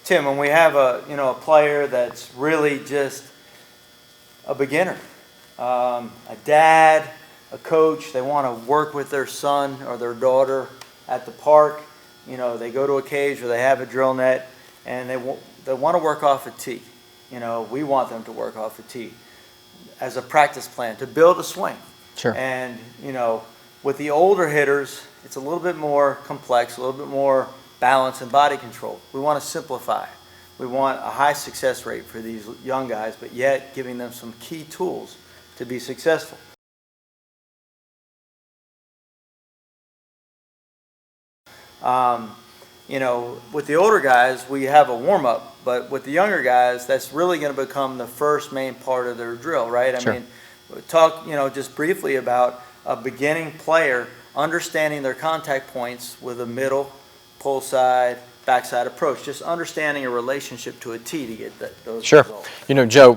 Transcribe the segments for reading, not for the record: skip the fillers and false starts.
Tim, when we have a player that's really just a beginner, a dad, a coach, they want to work with their son or their daughter at the park. They go to a cage or they have a drill net, and they want to work off a tee. We want them to work off a tee as a practice plan to build a swing. Sure. And with the older hitters, it's a little bit more complex, a little bit more balance and body control. We want to simplify. We want a high success rate for these young guys, but yet giving them some key tools to be successful. With the older guys, we have a warm-up, but with the younger guys, that's really going to become the first main part of their drill, right? Sure. I mean, talk, just briefly about a beginning player understanding their contact points with a middle, pull side, backside approach, just understanding a relationship to a tee to get those Sure. results. Joe,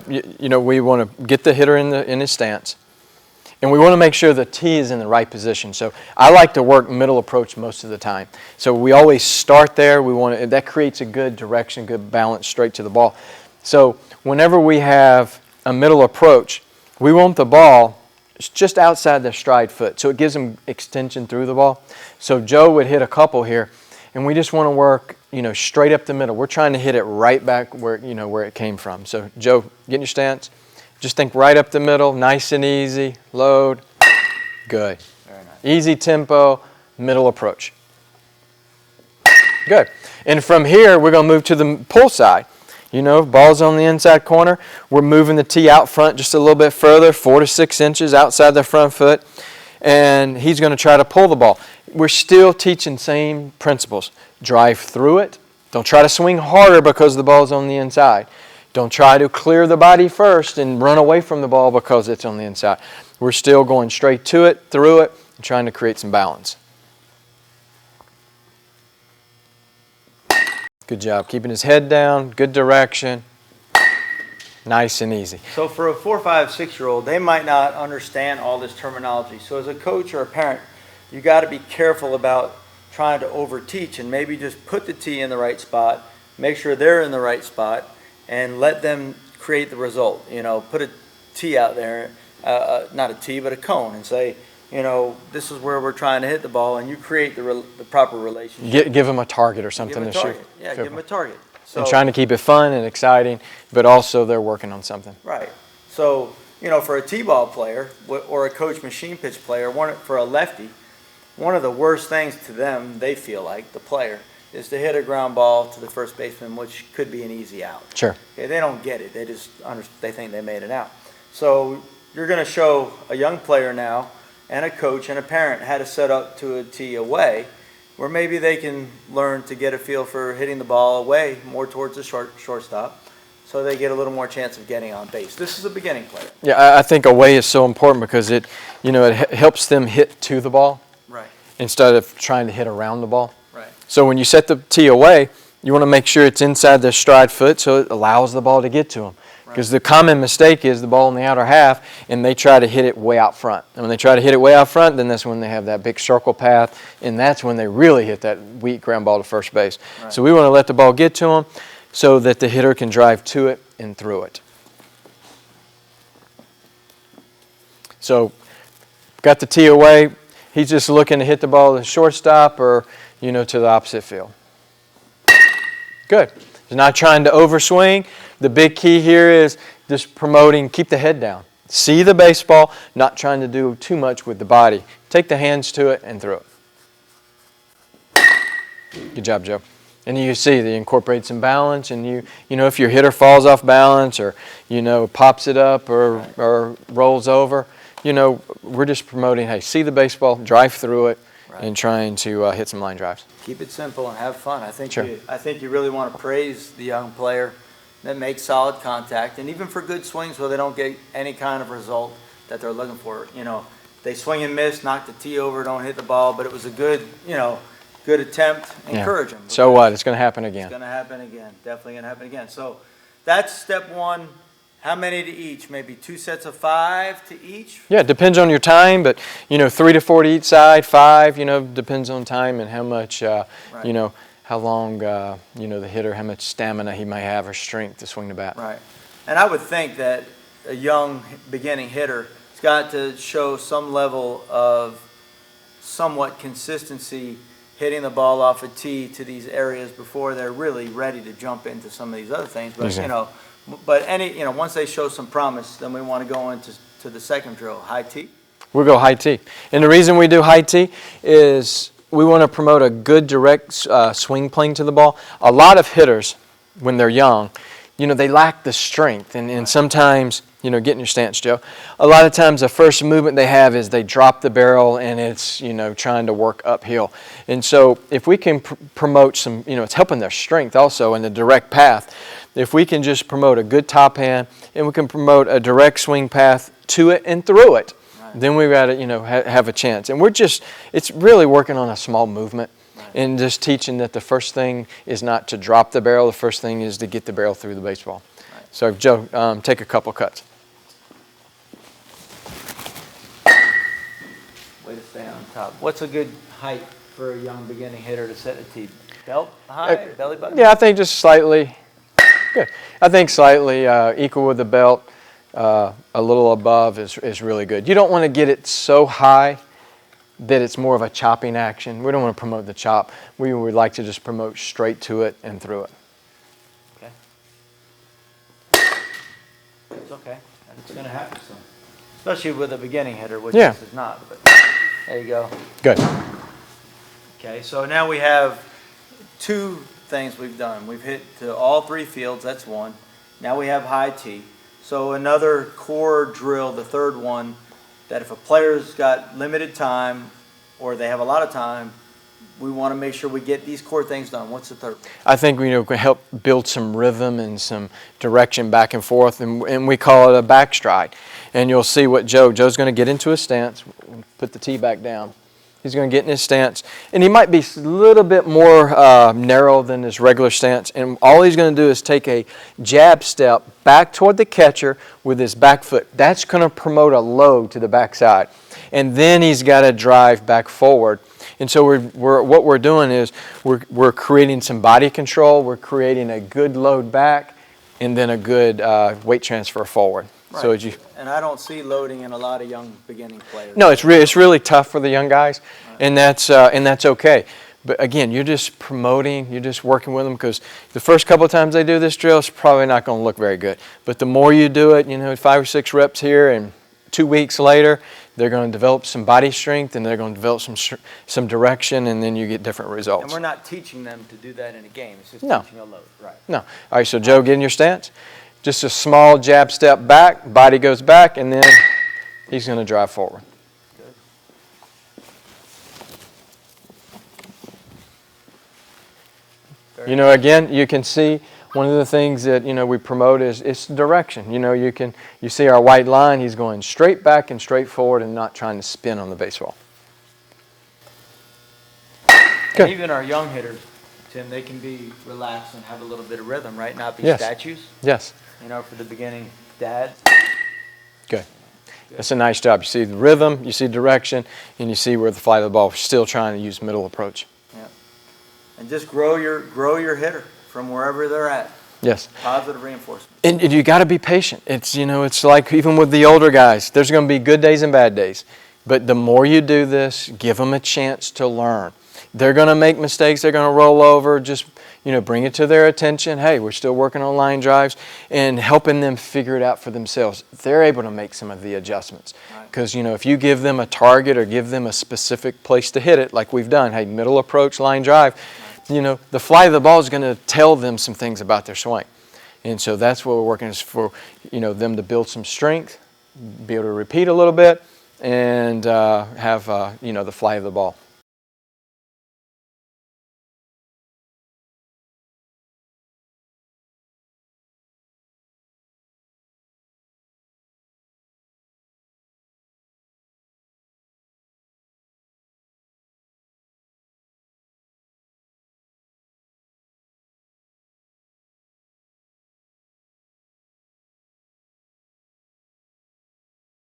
we want to get the hitter in his stance, and we want to make sure the tee is in the right position. So I like to work middle approach most of the time. So we always start there. That creates a good direction, good balance straight to the ball. So whenever we have a middle approach, we want the ball just outside the stride foot, so it gives them extension through the ball. So Joe would hit a couple here, and we just want to work, straight up the middle. We're trying to hit it right back where it came from. So Joe, get in your stance. Just think right up the middle, nice and easy, load, good. Very nice. Easy tempo, middle approach. Good. And from here, we're going to move to the pull side. Ball's on the inside corner. We're moving the tee out front just a little bit further, 4 to 6 inches outside the front foot. And he's going to try to pull the ball. We're still teaching same principles. Drive through it. Don't try to swing harder because the ball's on the inside. Don't try to clear the body first and run away from the ball because it's on the inside. We're still going straight to it, through it, and trying to create some balance. Good job. Keeping his head down, good direction. Nice and easy. So for a 4, 5, 6-year-old, they might not understand all this terminology. So as a coach or a parent, you got to be careful about trying to overteach and maybe just put the tee in the right spot, make sure they're in the right spot, and let them create the result. Put a tee out there, not a tee, but a cone, and say, this is where we're trying to hit the ball, and you create the proper relationship. Give them a target or something to shoot. Yeah, give them a target. So, and trying to keep it fun and exciting, but also they're working on something. Right. So, for a T-ball player or a coach machine pitch player, for a lefty, one of the worst things to them, they feel like, the player, is to hit a ground ball to the first baseman, which could be an easy out. Sure. Okay, they don't get it. They think they made it out. So you're going to show a young player now and a coach and a parent how to set up to a tee away, where maybe they can learn to get a feel for hitting the ball away more towards the shortstop, so they get a little more chance of getting on base. This is a beginning player. Yeah, I think away is so important because it helps them hit to the ball, right, instead of trying to hit around the ball. Right. So when you set the tee away, you want to make sure it's inside the stride foot so it allows the ball to get to them. Because the common mistake is the ball in the outer half, and they try to hit it way out front. And when they try to hit it way out front, then that's when they have that big circle path, and that's when they really hit that weak ground ball to first base. Right. So we want to let the ball get to them so that the hitter can drive to it and through it. So got the tee away. He's just looking to hit the ball to the shortstop or, to the opposite field. Good. He's not trying to overswing. The big key here is just promoting, keep the head down. See the baseball, not trying to do too much with the body. Take the hands to it and throw it. Good job, Joe. And you see they incorporate some balance, and if your hitter falls off balance or, pops it up or rolls over, we're just promoting, hey, see the baseball, drive through it, and trying to hit some line drives. Keep it simple and have fun. I think Sure. I think you really want to praise the young player that makes solid contact, and even for good swings where they don't get any kind of result that they're looking for. They swing and miss, knock the tee over, don't hit the ball, but it was a good attempt. Encourage them. So what? It's going to happen again. It's going to happen again. Definitely going to happen again. So that's step one. How many to each? Maybe 2 sets of 5 to each? Yeah, it depends on your time, but 3 to 4 to each side, 5, depends on time and how much, how long, the hitter, how much stamina he may have or strength to swing the bat. Right. And I would think that a young beginning hitter has got to show some level of somewhat consistency hitting the ball off a tee to these areas before they're really ready to jump into some of these other things. But, Exactly. once they show some promise, then we want to go into the second drill, high tee. We'll go high tee. And the reason we do high tee is we want to promote a good direct swing plane to the ball. A lot of hitters, when they're young, they lack the strength. And sometimes, get in your stance, Joe. A lot of times the first movement they have is they drop the barrel and it's, trying to work uphill. And so if we can promote some, it's helping their strength also in the direct path. If we can just promote a good top hand and we can promote a direct swing path to it and through it, then we've got to, have a chance. And it's really working on a small movement and just teaching that the first thing is not to drop the barrel. The first thing is to get the barrel through the baseball. Right. So, Joe, take a couple cuts. Way to stay on top. What's a good height for a young beginning hitter to set a tee? Belt high, belly button? Yeah, I think just slightly. Good. I think slightly equal with the belt. A little above is really good. You don't want to get it so high that it's more of a chopping action. We don't want to promote the chop. We would like to just promote straight to it and through it. Okay. It's okay. It's going to happen soon. Especially with a beginning hitter, which Yeah. this is not. But there you go. Good. Okay, so now we have two things we've done. We've hit to all three fields. That's one. Now we have high tee. So another core drill, the third one, that if a player's got limited time or they have a lot of time, we want to make sure we get these core things done. What's the third? I think we can help build some rhythm and some direction back and forth, and we call it a backstride. And you'll see what Joe's going to get into a stance, put the tee back down. He's going to get in his stance, and he might be a little bit more narrow than his regular stance, and all he's going to do is take a jab step back toward the catcher with his back foot. That's going to promote a load to the backside, and then he's got to drive back forward. And so what we're doing is we're creating some body control, we're creating a good load back, and then a good weight transfer forward. Right. So as you, and I don't see loading in a lot of young beginning players. no, it's really tough for the young guys, and that's okay. But again, you're just promoting, you're just working with them, because the first couple of times they do this drill, it's probably not going to look very good. But the more you do it, 5 or 6 reps here, and 2 weeks later, they're going to develop some body strength, and they're going to develop some direction, and then you get different results. And we're not teaching them to do that in a game. It's just No. teaching a load. Right. No. All right, so Joe, get in your stance. Just a small jab step back, body goes back, and then he's going to drive forward. Good. Again, you can see one of the things that, we promote is direction. You see our white line, he's going straight back and straight forward and not trying to spin on the baseball. Good. Even our young hitters, Tim, they can be relaxed and have a little bit of rhythm, right? Not be Yes. statues. Yes. For the beginning dads. Good. That's a nice job. You see the rhythm, you see direction, and you see where the flight of the ball. We're still trying to use middle approach. Yeah. And just grow your hitter from wherever they're at. Yes. Positive reinforcement. And you got to be patient. It's like even with the older guys, there's going to be good days and bad days. But the more you do this, give them a chance to learn. They're going to make mistakes. They're going to roll over. Just, bring it to their attention. Hey, we're still working on line drives, and helping them figure it out for themselves. They're able to make some of the adjustments. Because, if you give them a target or give them a specific place to hit it, like we've done, hey, middle approach, line drive, the flight of the ball is going to tell them some things about their swing. And so that's what we're working is for, them to build some strength, be able to repeat a little bit, and have, the flight of the ball.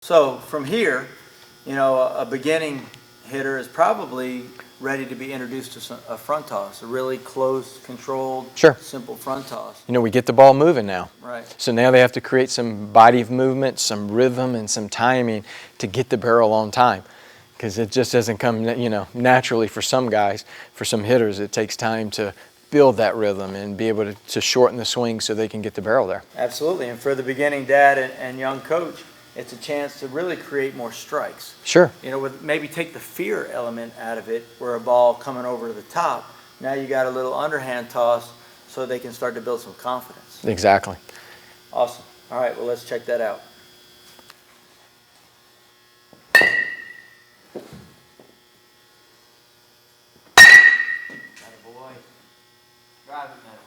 So from here, a beginning hitter is probably ready to be introduced to a front toss, a really close, controlled, Sure. simple front toss. You know, we get the ball moving now. Right. So now they have to create some body movement, some rhythm, and some timing to get the barrel on time. Because it just doesn't come, you know, naturally for some guys. For some hitters, it takes time to build that rhythm and be able to shorten the swing so they can get the barrel there. Absolutely. And for the beginning dad and young coach, it's a chance to really create more strikes. Sure. You know, with maybe take the fear element out of it, where a ball coming over the top, now you got a little underhand toss so they can start to build some confidence. Exactly. Awesome. All right, well, let's check that out. Attaboy. Drive it, man.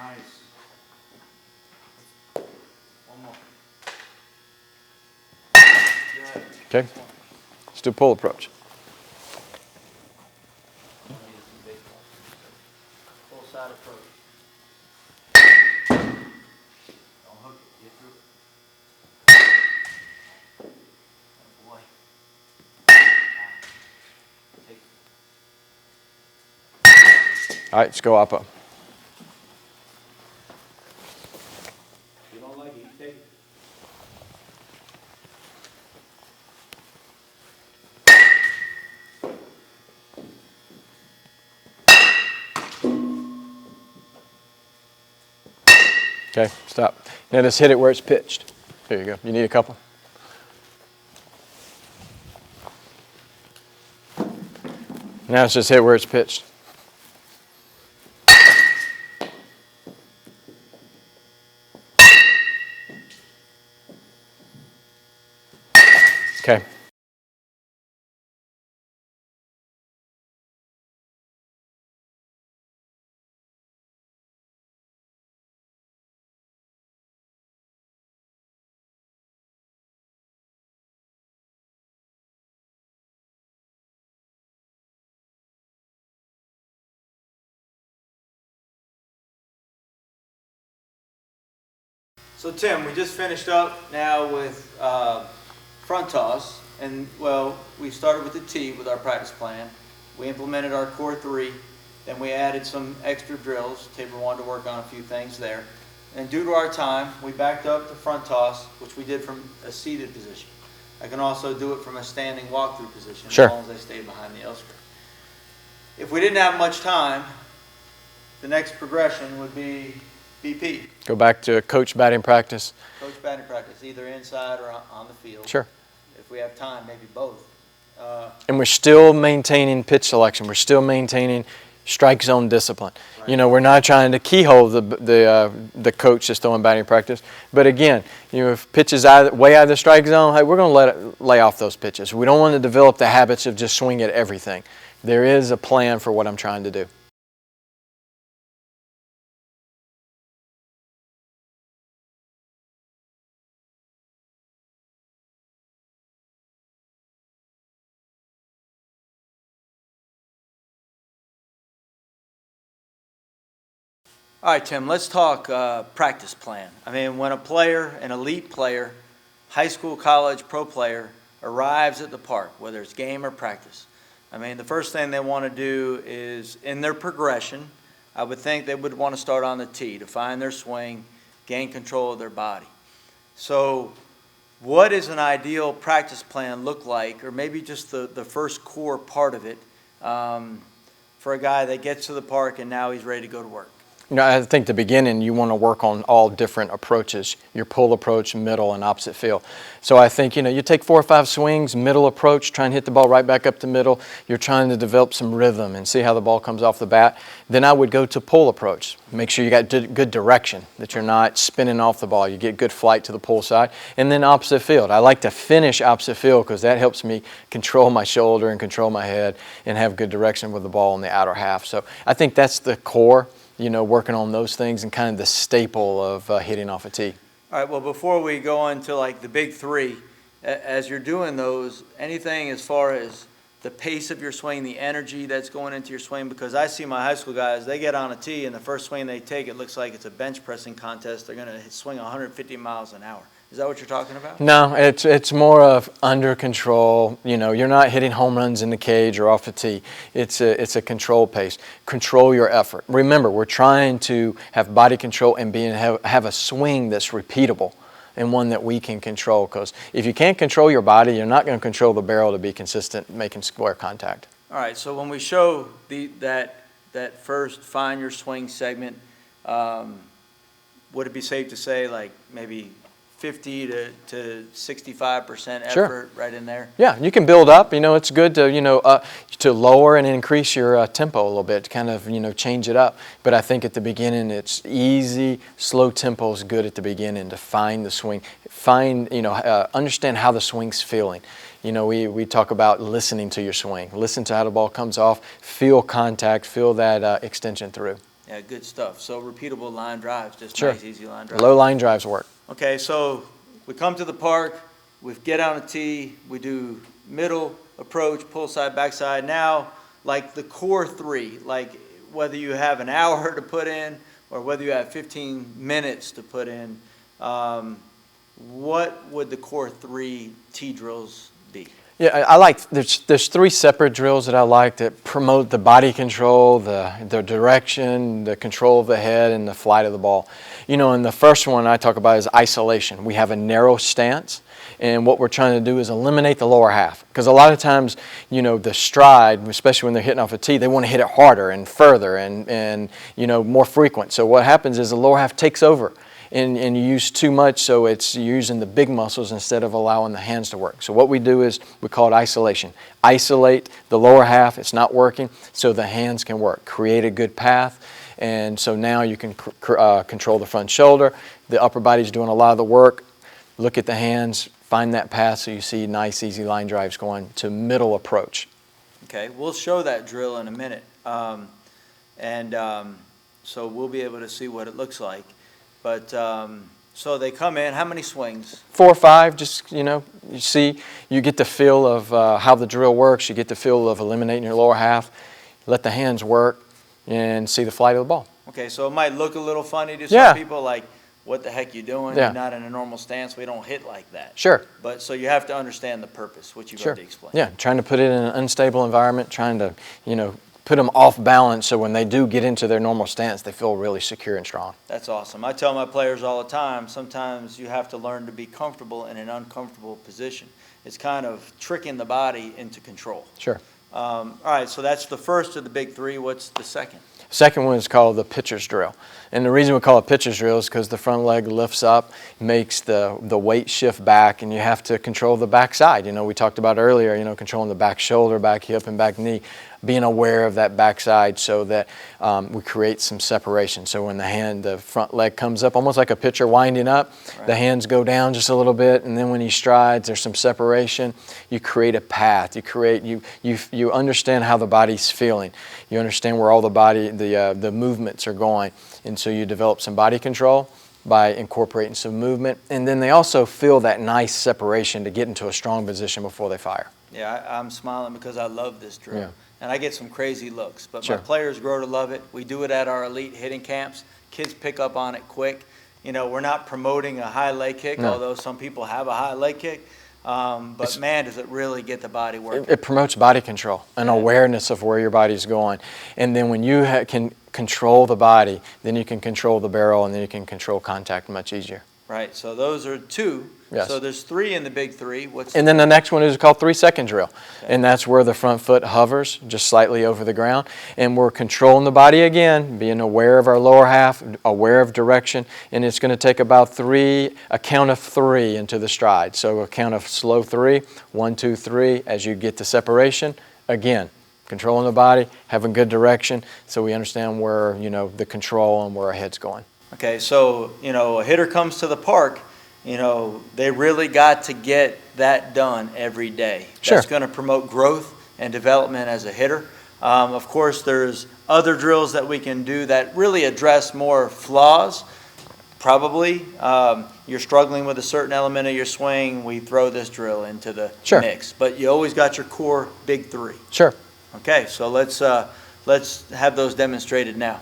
Nice. One more. Good. Okay. Let's do a pull approach. Full side approach. Don't hook it. Get through it. Oh boy. Take All right, let's go up. If you don't like it, you take it. Okay, stop. Now just hit it where it's pitched. There you go. You need a couple? Now it's just hit where it's pitched. Okay. So Tim, we just finished up now with front toss, and well, we started with the tee with our practice plan. We implemented our core 3, then we added some extra drills. Tabor wanted to work on a few things there. And due to our time, we backed up to front toss, which we did from a seated position. I can also do it from a standing walk-through position, Sure. as long as I stay behind the L strip. If we didn't have much time, the next progression would be BP. Go back to coach batting practice. Coach batting practice, either inside or on the field. Sure. If we have time, maybe both. And we're still maintaining pitch selection. We're still maintaining strike zone discipline. Right. You know, we're not trying to keyhole the coach that's throwing batting practice. But again, you know, if pitch is way out of the strike zone, hey, we're going to let it lay off those pitches. We don't want to develop the habits of just swinging at everything. There is a plan for what I'm trying to do. All right, Tim, let's talk practice plan. I mean, when a player, an elite player, high school, college, pro player, arrives at the park, whether it's game or practice, I mean, the first thing they want to do is, in their progression, I would think they would want to start on the tee to find their swing, gain control of their body. So what does an ideal practice plan look like, or maybe just the first core part of it, for a guy that gets to the park and now he's ready to go to work? You know, I think the beginning, you want to work on all different approaches, your pull approach, middle, and opposite field. So I think, you know, you take 4 or 5 swings, middle approach, try and hit the ball right back up the middle. You're trying to develop some rhythm and see how the ball comes off the bat. Then I would go to pull approach. Make sure you got good direction, that you're not spinning off the ball. You get good flight to the pull side. And then opposite field. I like to finish opposite field because that helps me control my shoulder and control my head and have good direction with the ball in the outer half. So I think that's the core. You know, working on those things and kind of the staple of hitting off a tee. All right, well, before we go into like the big 3, as you're doing those, anything as far as the pace of your swing, the energy that's going into your swing, because I see my high school guys, they get on a tee and the first swing they take, it looks like it's a bench pressing contest. They're going to swing 150 miles an hour. Is that what you're talking about? No, it's more of under control. You know, you're not hitting home runs in the cage or off the tee. It's a controlled pace. Control your effort. Remember, we're trying to have body control and have a swing that's repeatable and one that we can control. Because if you can't control your body, you're not going to control the barrel to be consistent making square contact. All right. So when we show that first find your swing segment, would it be safe to say like maybe 50 to 65% effort Sure. right in there? Yeah, you can build up. You know, it's good to, to lower and increase your tempo a little bit, kind of, change it up. But I think at the beginning, it's easy, slow tempo is good at the beginning to find the swing, understand how the swing's feeling. You know, we talk about listening to your swing. Listen to how the ball comes off, feel contact, feel that extension through. Yeah, good stuff. So repeatable line drives, just Sure. nice, easy line drives. Low line drives work. Okay, so we come to the park, we get on a tee, we do middle approach, pull side, backside. Now, like the core three, like whether you have an hour to put in or whether you have 15 minutes to put in, what would the core three tee drills be? Yeah, I like, there's three separate drills that I like that promote the body control, the direction, the control of the head, and the flight of the ball. You know, and the first one I talk about is isolation. We have a narrow stance, and what we're trying to do is eliminate the lower half. Because a lot of times, the stride, especially when they're hitting off a tee, they want to hit it harder and further and more frequent. So what happens is the lower half takes over. And you use too much, so it's using the big muscles instead of allowing the hands to work. So what we do is we call it isolation. Isolate the lower half, it's not working, so the hands can work. Create a good path, and so now you can control the front shoulder. The upper body's doing a lot of the work. Look at the hands, find that path so you see nice, easy line drives going to middle approach. Okay, we'll show that drill in a minute. So we'll be able to see what it looks like. But so they come in, how many swings? 4 or 5, just, you see, you get the feel of how the drill works. You get the feel of eliminating your lower half. Let the hands work and see the flight of the ball. Okay, so it might look a little funny to Yeah. some people, like, what the heck you doing? Yeah. You're not in a normal stance. We don't hit like that. Sure. But so you have to understand the purpose, which you've already explained. Yeah, trying to put it in an unstable environment, trying to, put them off balance so when they do get into their normal stance, they feel really secure and strong. That's awesome. I tell my players all the time, sometimes you have to learn to be comfortable in an uncomfortable position. It's kind of tricking the body into control. Sure. All right, so that's the first of the big three. What's the second? Second one is called the pitcher's drill. And the reason we call it pitcher's drill is because the front leg lifts up, makes the weight shift back, and you have to control the back side. We talked about earlier, controlling the back shoulder, back hip, and back knee, being aware of that back side so that we create some separation. So when the front leg comes up, almost like a pitcher winding up, right. The hands go down just a little bit, and then when he strides, there's some separation. You create a path. You understand how the body's feeling. You understand where all the movements are going. And so you develop some body control by incorporating some movement. And then they also feel that nice separation to get into a strong position before they fire. Yeah, I'm smiling because I love this drill. Yeah. And I get some crazy looks. But Sure. My players grow to love it. We do it at our elite hitting camps. Kids pick up on it quick. We're not promoting a high leg kick, No. although some people have a high leg kick. But man, does it really get the body working. It promotes body control and awareness of where your body's going. And then when you can control the body, then you can control the barrel, and then you can control contact much easier. Right, so those are two. Yes. So there's 3 in the big 3. And then the next one is called 3-second drill. Okay. And that's where the front foot hovers just slightly over the ground. And we're controlling the body again, being aware of our lower half, aware of direction. And it's going to take about a count of 3 into the stride. So a count of slow 3, 1, 2, 3. As you get to separation, again, controlling the body, having good direction, so we understand where, the control and where our head's going. Okay, so, a hitter comes to the park, they really got to get that done every day. Sure. That's going to promote growth and development as a hitter. Of course, there's other drills that we can do that really address more flaws. Probably, you're struggling with a certain element of your swing, we throw this drill into the Sure. mix. But you always got your core big 3. Sure. Okay, so let's have those demonstrated now.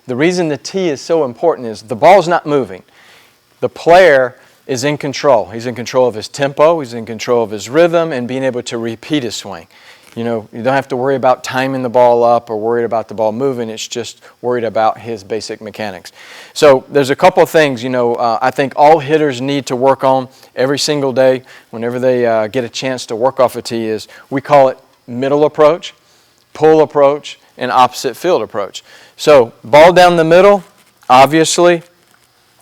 The reason the tee is so important is the ball's not moving. The player is in control. He's in control of his tempo, he's in control of his rhythm, and being able to repeat his swing. You know, you don't have to worry about timing the ball up or worried about the ball moving. It's just worried about his basic mechanics. So there's a couple of things, you know, I think all hitters need to work on every single day whenever they get a chance to work off a tee is, we call it middle approach, pull approach, and opposite field approach. So ball down the middle, obviously,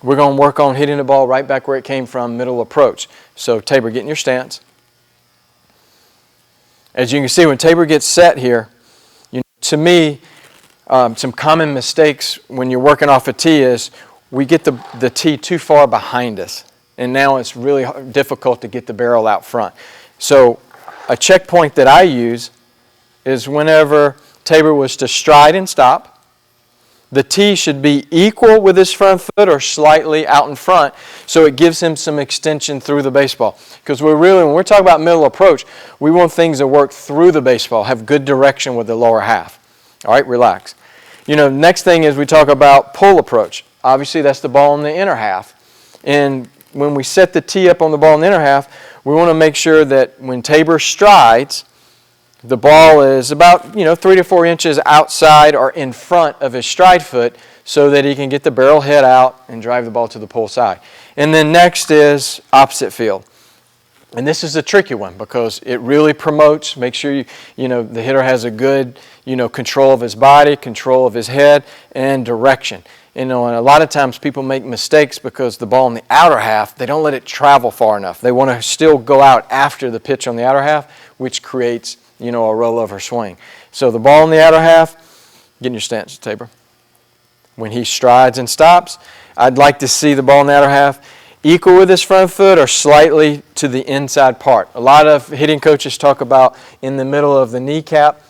we're going to work on hitting the ball right back where it came from, middle approach. So Tabor, get in your stance. As you can see, when Tabor gets set here, you know, to me, some common mistakes when you're working off a tee is we get the tee too far behind us. And now it's really difficult to get the barrel out front. So a checkpoint that I use is whenever Tabor was to stride and stop, the tee should be equal with his front foot or slightly out in front, so it gives him some extension through the baseball. Because when we're talking about middle approach, we want things that work through the baseball, have good direction with the lower half. All right, relax. You know, next thing is we talk about pull approach. Obviously, that's the ball in the inner half. And when we set the tee up on the ball in the inner half, we want to make sure that when Tabor strides, the ball is about 3 to 4 inches outside or in front of his stride foot so that he can get the barrel head out and drive the ball to the pull side. And then next is opposite field. And this is a tricky one because it really promotes, make sure the hitter has a good control of his body, control of his head, and direction. And a lot of times people make mistakes because the ball in the outer half, they don't let it travel far enough. They want to still go out after the pitch on the outer half, which creates a rollover swing. So the ball in the outer half, get in your stance, Tabor. When he strides and stops, I'd like to see the ball in the outer half equal with his front foot or slightly to the inside part. A lot of hitting coaches talk about in the middle of the kneecap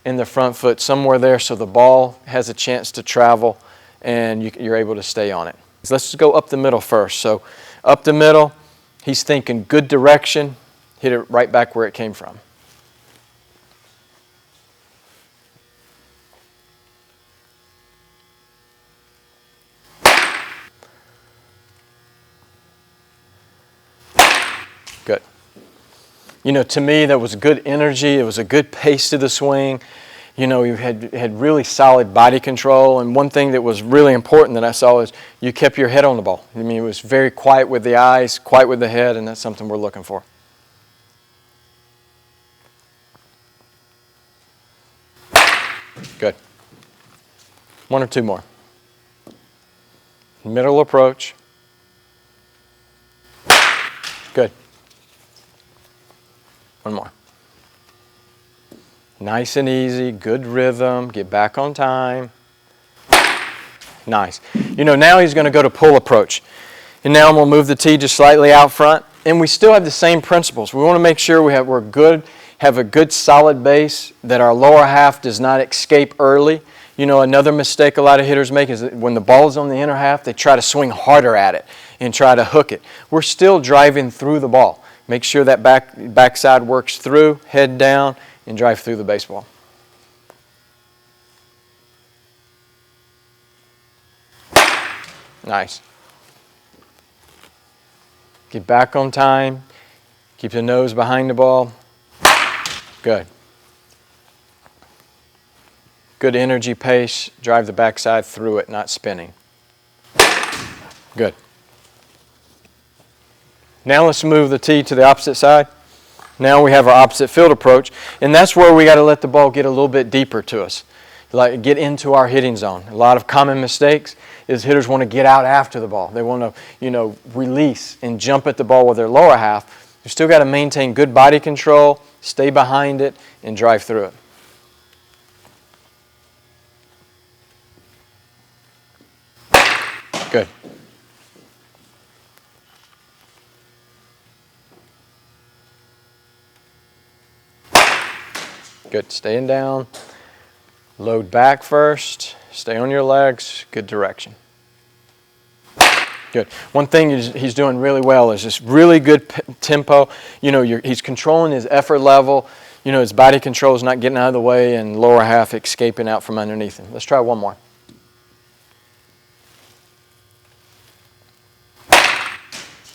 and the front foot, somewhere there so the ball has a chance to travel and you're able to stay on it. So let's just go up the middle first. So up the middle, he's thinking good direction, hit it right back where it came from. Good. To me, that was good energy. It was a good pace to the swing. You had really solid body control. And one thing that was really important that I saw is you kept your head on the ball. I mean, it was very quiet with the eyes, quiet with the head, and that's something we're looking for. Good. One or two more. Middle approach. Good. One more. Nice and easy, good rhythm, get back on time. Nice. Now he's going to go to pull approach. And now I'm going to move the tee just slightly out front. And we still have the same principles. We want to make sure have a good solid base, that our lower half does not escape early. Another mistake a lot of hitters make is that when the ball is on the inner half, they try to swing harder at it and try to hook it. We're still driving through the ball. Make sure that backside works through, head down, and drive through the baseball. Nice. Get back on time. Keep the nose behind the ball. Good. Good energy pace. Drive the backside through it, not spinning. Good. Now let's move the tee to the opposite side. Now we have our opposite field approach, and that's where we got to let the ball get a little bit deeper to us, like get into our hitting zone. A lot of common mistakes is hitters want to get out after the ball. They want to, release and jump at the ball with their lower half. You still got to maintain good body control, stay behind it, and drive through it. Good. Good. Staying down. Load back first. Stay on your legs. Good direction. Good. One thing he's doing really well is just really good tempo. He's controlling his effort level. His body control is not getting out of the way and lower half escaping out from underneath him. Let's try one more.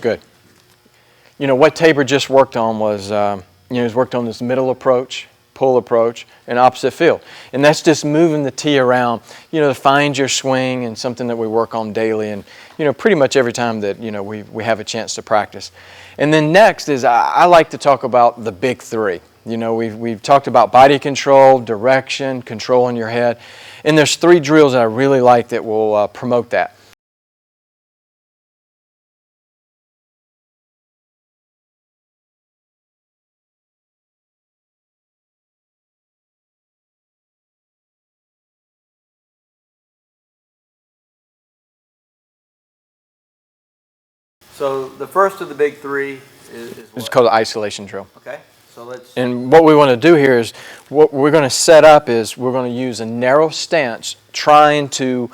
Good. You know, what Tabor just worked on was, he's worked on this middle approach, pull approach, and opposite field. And that's just moving the tee around, to find your swing, and something that we work on daily and, pretty much every time that, we have a chance to practice. And then next is I like to talk about the big three. We've talked about body control, direction, controlling your head. And there's 3 drills that I really like that will promote that. So the first of the big 3 is what? It's called the isolation drill. Okay, so let's... And what we want to do here is, what we're going to set up is we're going to use a narrow stance trying to,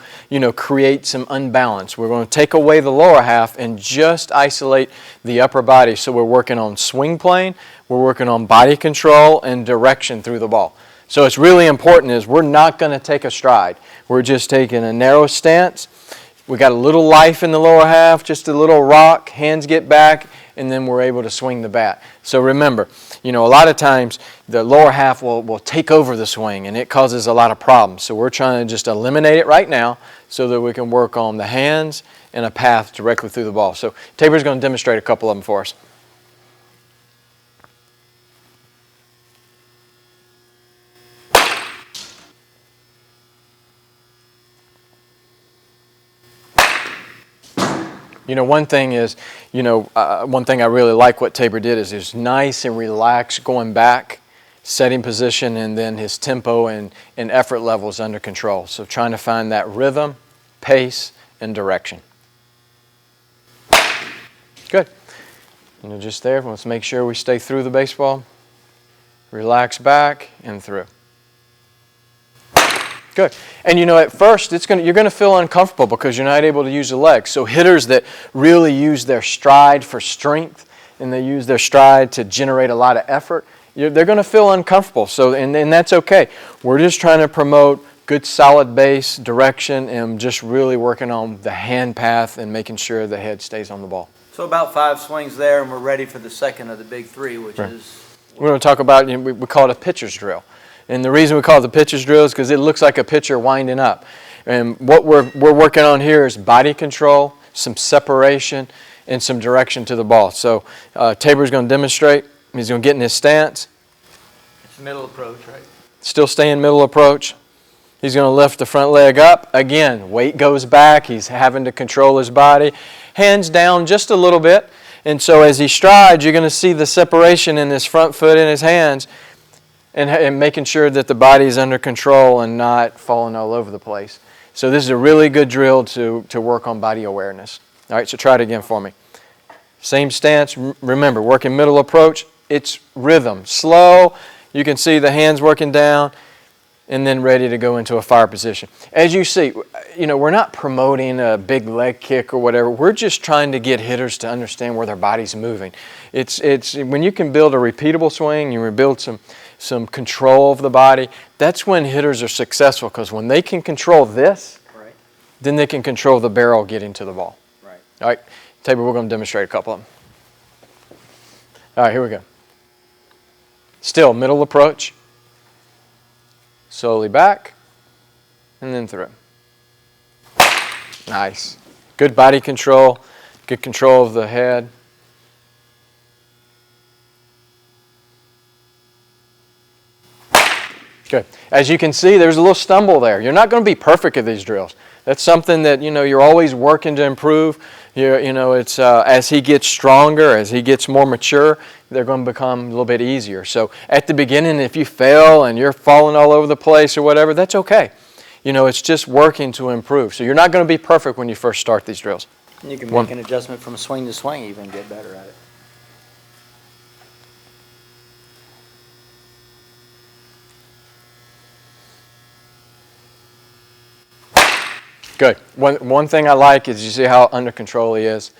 create some unbalance. We're going to take away the lower half and just isolate the upper body. So we're working on swing plane, we're working on body control and direction through the ball. So it's really important is we're not going to take a stride. We're just taking a narrow stance. We got a little life in the lower half, just a little rock, hands get back, and then we're able to swing the bat. So remember, a lot of times the lower half will take over the swing, and it causes a lot of problems. So we're trying to just eliminate it right now so that we can work on the hands and a path directly through the ball. So Tabor's going to demonstrate a couple of them for us. One thing is, one thing I really like what Tabor did is he's nice and relaxed going back, setting position, and then his tempo and effort level is under control. So trying to find that rhythm, pace, and direction. Good. Just there, let's make sure we stay through the baseball. Relax back and through. Good. And at first you're going to feel uncomfortable because you're not able to use the legs. So hitters that really use their stride for strength and they use their stride to generate a lot of effort, they're going to feel uncomfortable. So and that's okay. We're just trying to promote good solid base, direction, and just really working on the hand path and making sure the head stays on the ball. So about 5 swings there, and we're ready for the second of the big 3, which right. is... We're going to talk about, we call it a pitcher's drill. And the reason we call it the pitcher's drill is because it looks like a pitcher winding up. And what we're working on here is body control, some separation, and some direction to the ball. So Tabor's going to demonstrate. He's going to get in his stance. It's middle approach, right? Still stay in middle approach. He's going to lift the front leg up. Again, weight goes back. He's having to control his body. Hands down just a little bit. And so as he strides, you're going to see the separation in his front foot and his hands. And making sure that the body is under control and not falling all over the place. So this is a really good drill to work on body awareness. All right, so try it again for me. Same stance. Remember, working middle approach. It's rhythm. Slow. You can see the hands working down and then ready to go into a fire position. As you see, we're not promoting a big leg kick or whatever. We're just trying to get hitters to understand where their body's moving. It's when you can build a repeatable swing, you build some control of the body, that's when hitters are successful, because when they can control this, right, then they can control the barrel getting to the ball. Right. All right, Tabor, we're going to demonstrate a couple of them. All right, here we go. Still, middle approach. Slowly back, and then through. Nice. Good body control, good control of the head. Good. As you can see, there's a little stumble there. You're not going to be perfect at these drills. That's something that you're always working to improve. It's as he gets stronger, as he gets more mature, they're going to become a little bit easier. So at the beginning, if you fail and you're falling all over the place or whatever, that's okay. It's just working to improve. So you're not going to be perfect when you first start these drills. And you can make an adjustment from swing to swing, even get better at it. Good. One thing I like is you see how under control he is.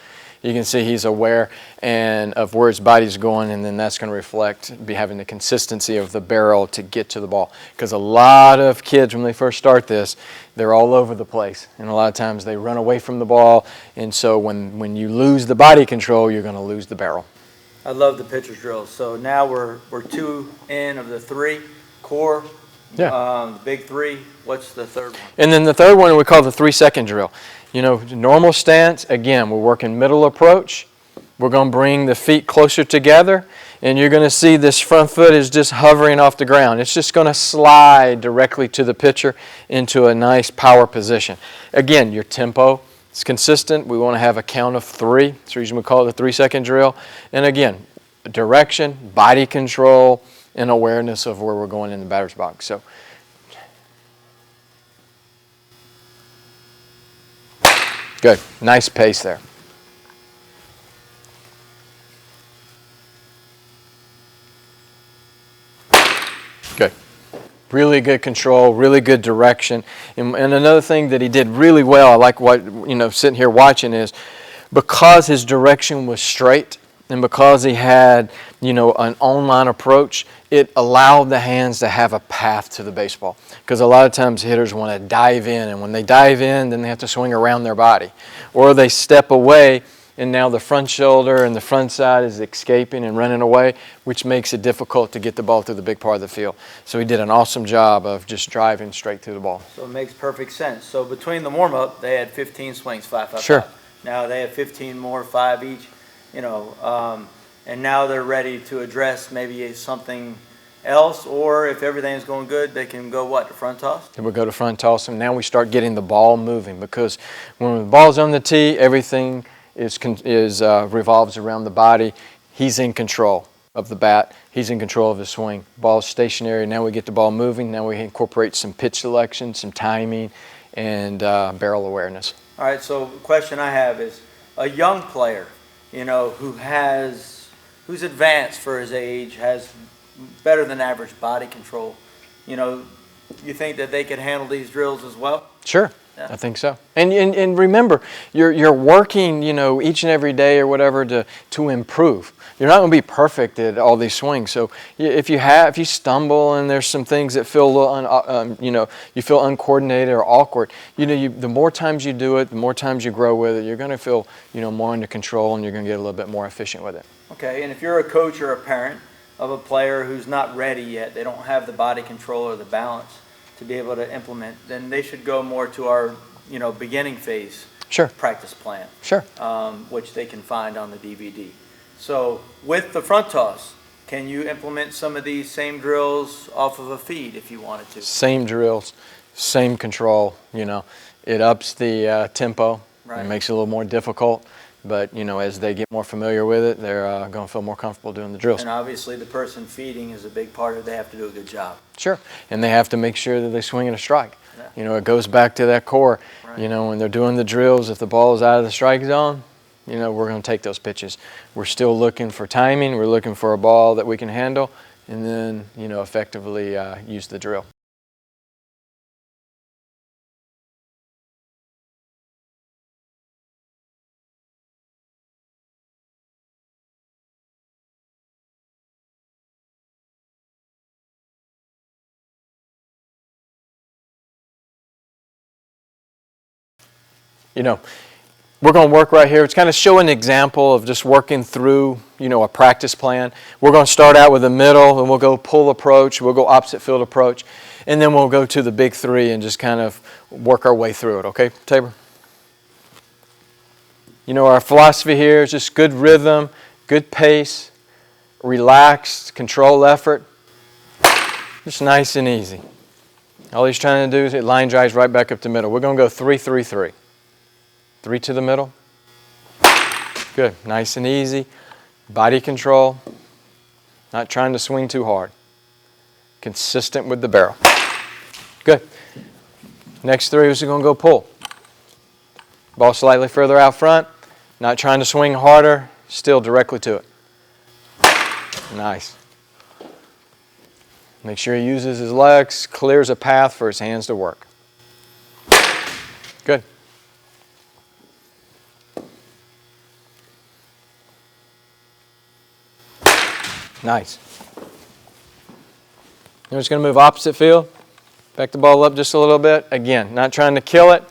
You can see he's aware and of where his body's going, and then that's going to reflect having the consistency of the barrel to get to the ball. Because a lot of kids, when they first start this, they're all over the place, and a lot of times they run away from the ball, and so when you lose the body control, you're going to lose the barrel. I love the pitcher's drills. So now we're 2 in of the 3 core. Yeah. The big 3. What's the third one? And then the third one we call the 3-second drill. You know, normal stance, again, we're working middle approach. We're going to bring the feet closer together, and you're going to see this front foot is just hovering off the ground. It's just going to slide directly to the pitcher into a nice power position. Again, your tempo is consistent. We want to have a count of 3. That's the reason we call it the 3-second drill. And again, direction, body control, and awareness of where we're going in the batter's box. So, good. Nice pace there. Good. Really good control, really good direction. And another thing that he did really well, I like what, sitting here watching, is because his direction was straight and because he had, an online approach, it allowed the hands to have a path to the baseball. Because a lot of times hitters want to dive in, and when they dive in, then they have to swing around their body. Or they step away, and now the front shoulder and the front side is escaping and running away, which makes it difficult to get the ball through the big part of the field. So he did an awesome job of just driving straight through the ball. So it makes perfect sense. So between the warm-up, they had 15 swings, 5, 5, Sure. 5. Now they have 15 more, 5 each, and now they're ready to address maybe something else, or if everything's going good, they can go what, to front toss? Then we'll go to front toss, and now we start getting the ball moving, because when the ball's on the tee, everything revolves around the body. He's in control of the bat. He's in control of his swing. Ball's stationary. Now we get the ball moving. Now we incorporate some pitch selection, some timing, and barrel awareness. All right, so the question I have is, a young player, who's advanced for his age, has better than average body control, you think that they could handle these drills as well? Sure. Yeah. I think so. And remember, you're working, each and every day or whatever to improve. You're not going to be perfect at all these swings. So if you stumble and there's some things that feel a little, you feel uncoordinated or awkward, the more times you do it, the more times you grow with it, you're going to feel, more under control, and you're going to get a little bit more efficient with it. Okay, and if you're a coach or a parent of a player who's not ready yet, they don't have the body control or the balance to be able to implement, then they should go more to our, beginning phase Sure. practice plan. Sure. Which they can find on the DVD. So with the front toss, can you implement some of these same drills off of a feed if you wanted to? Same drills, same control. It ups the tempo. Right. It makes it a little more difficult. But, as they get more familiar with it, they're going to feel more comfortable doing the drills. And obviously the person feeding is a big part of it. They have to do a good job. Sure. And they have to make sure that they swing at a strike. Yeah. It goes back to that core. Right. When they're doing the drills, if the ball is out of the strike zone, we're going to take those pitches. We're still looking for timing. We're looking for a ball that we can handle, and then, effectively use the drill. We're going to work right here. It's kind of show an example of just working through, a practice plan. We're going to start out with the middle, and we'll go pull approach, we'll go opposite field approach, and then we'll go to the big 3 and just kind of work our way through it. Okay, Tabor? Our philosophy here is just good rhythm, good pace, relaxed, control effort. Just nice and easy. All he's trying to do is it line drives right back up the middle. We're going to go 3-3-3. 3 to the middle. Good. Nice and easy. Body control. Not trying to swing too hard. Consistent with the barrel. Good. Next 3 is going to go pull. Ball slightly further out front. Not trying to swing harder. Still directly to it. Nice. Make sure he uses his legs, clears a path for his hands to work. Good. Nice. We're just going to move opposite field. Back the ball up just a little bit. Again, not trying to kill it.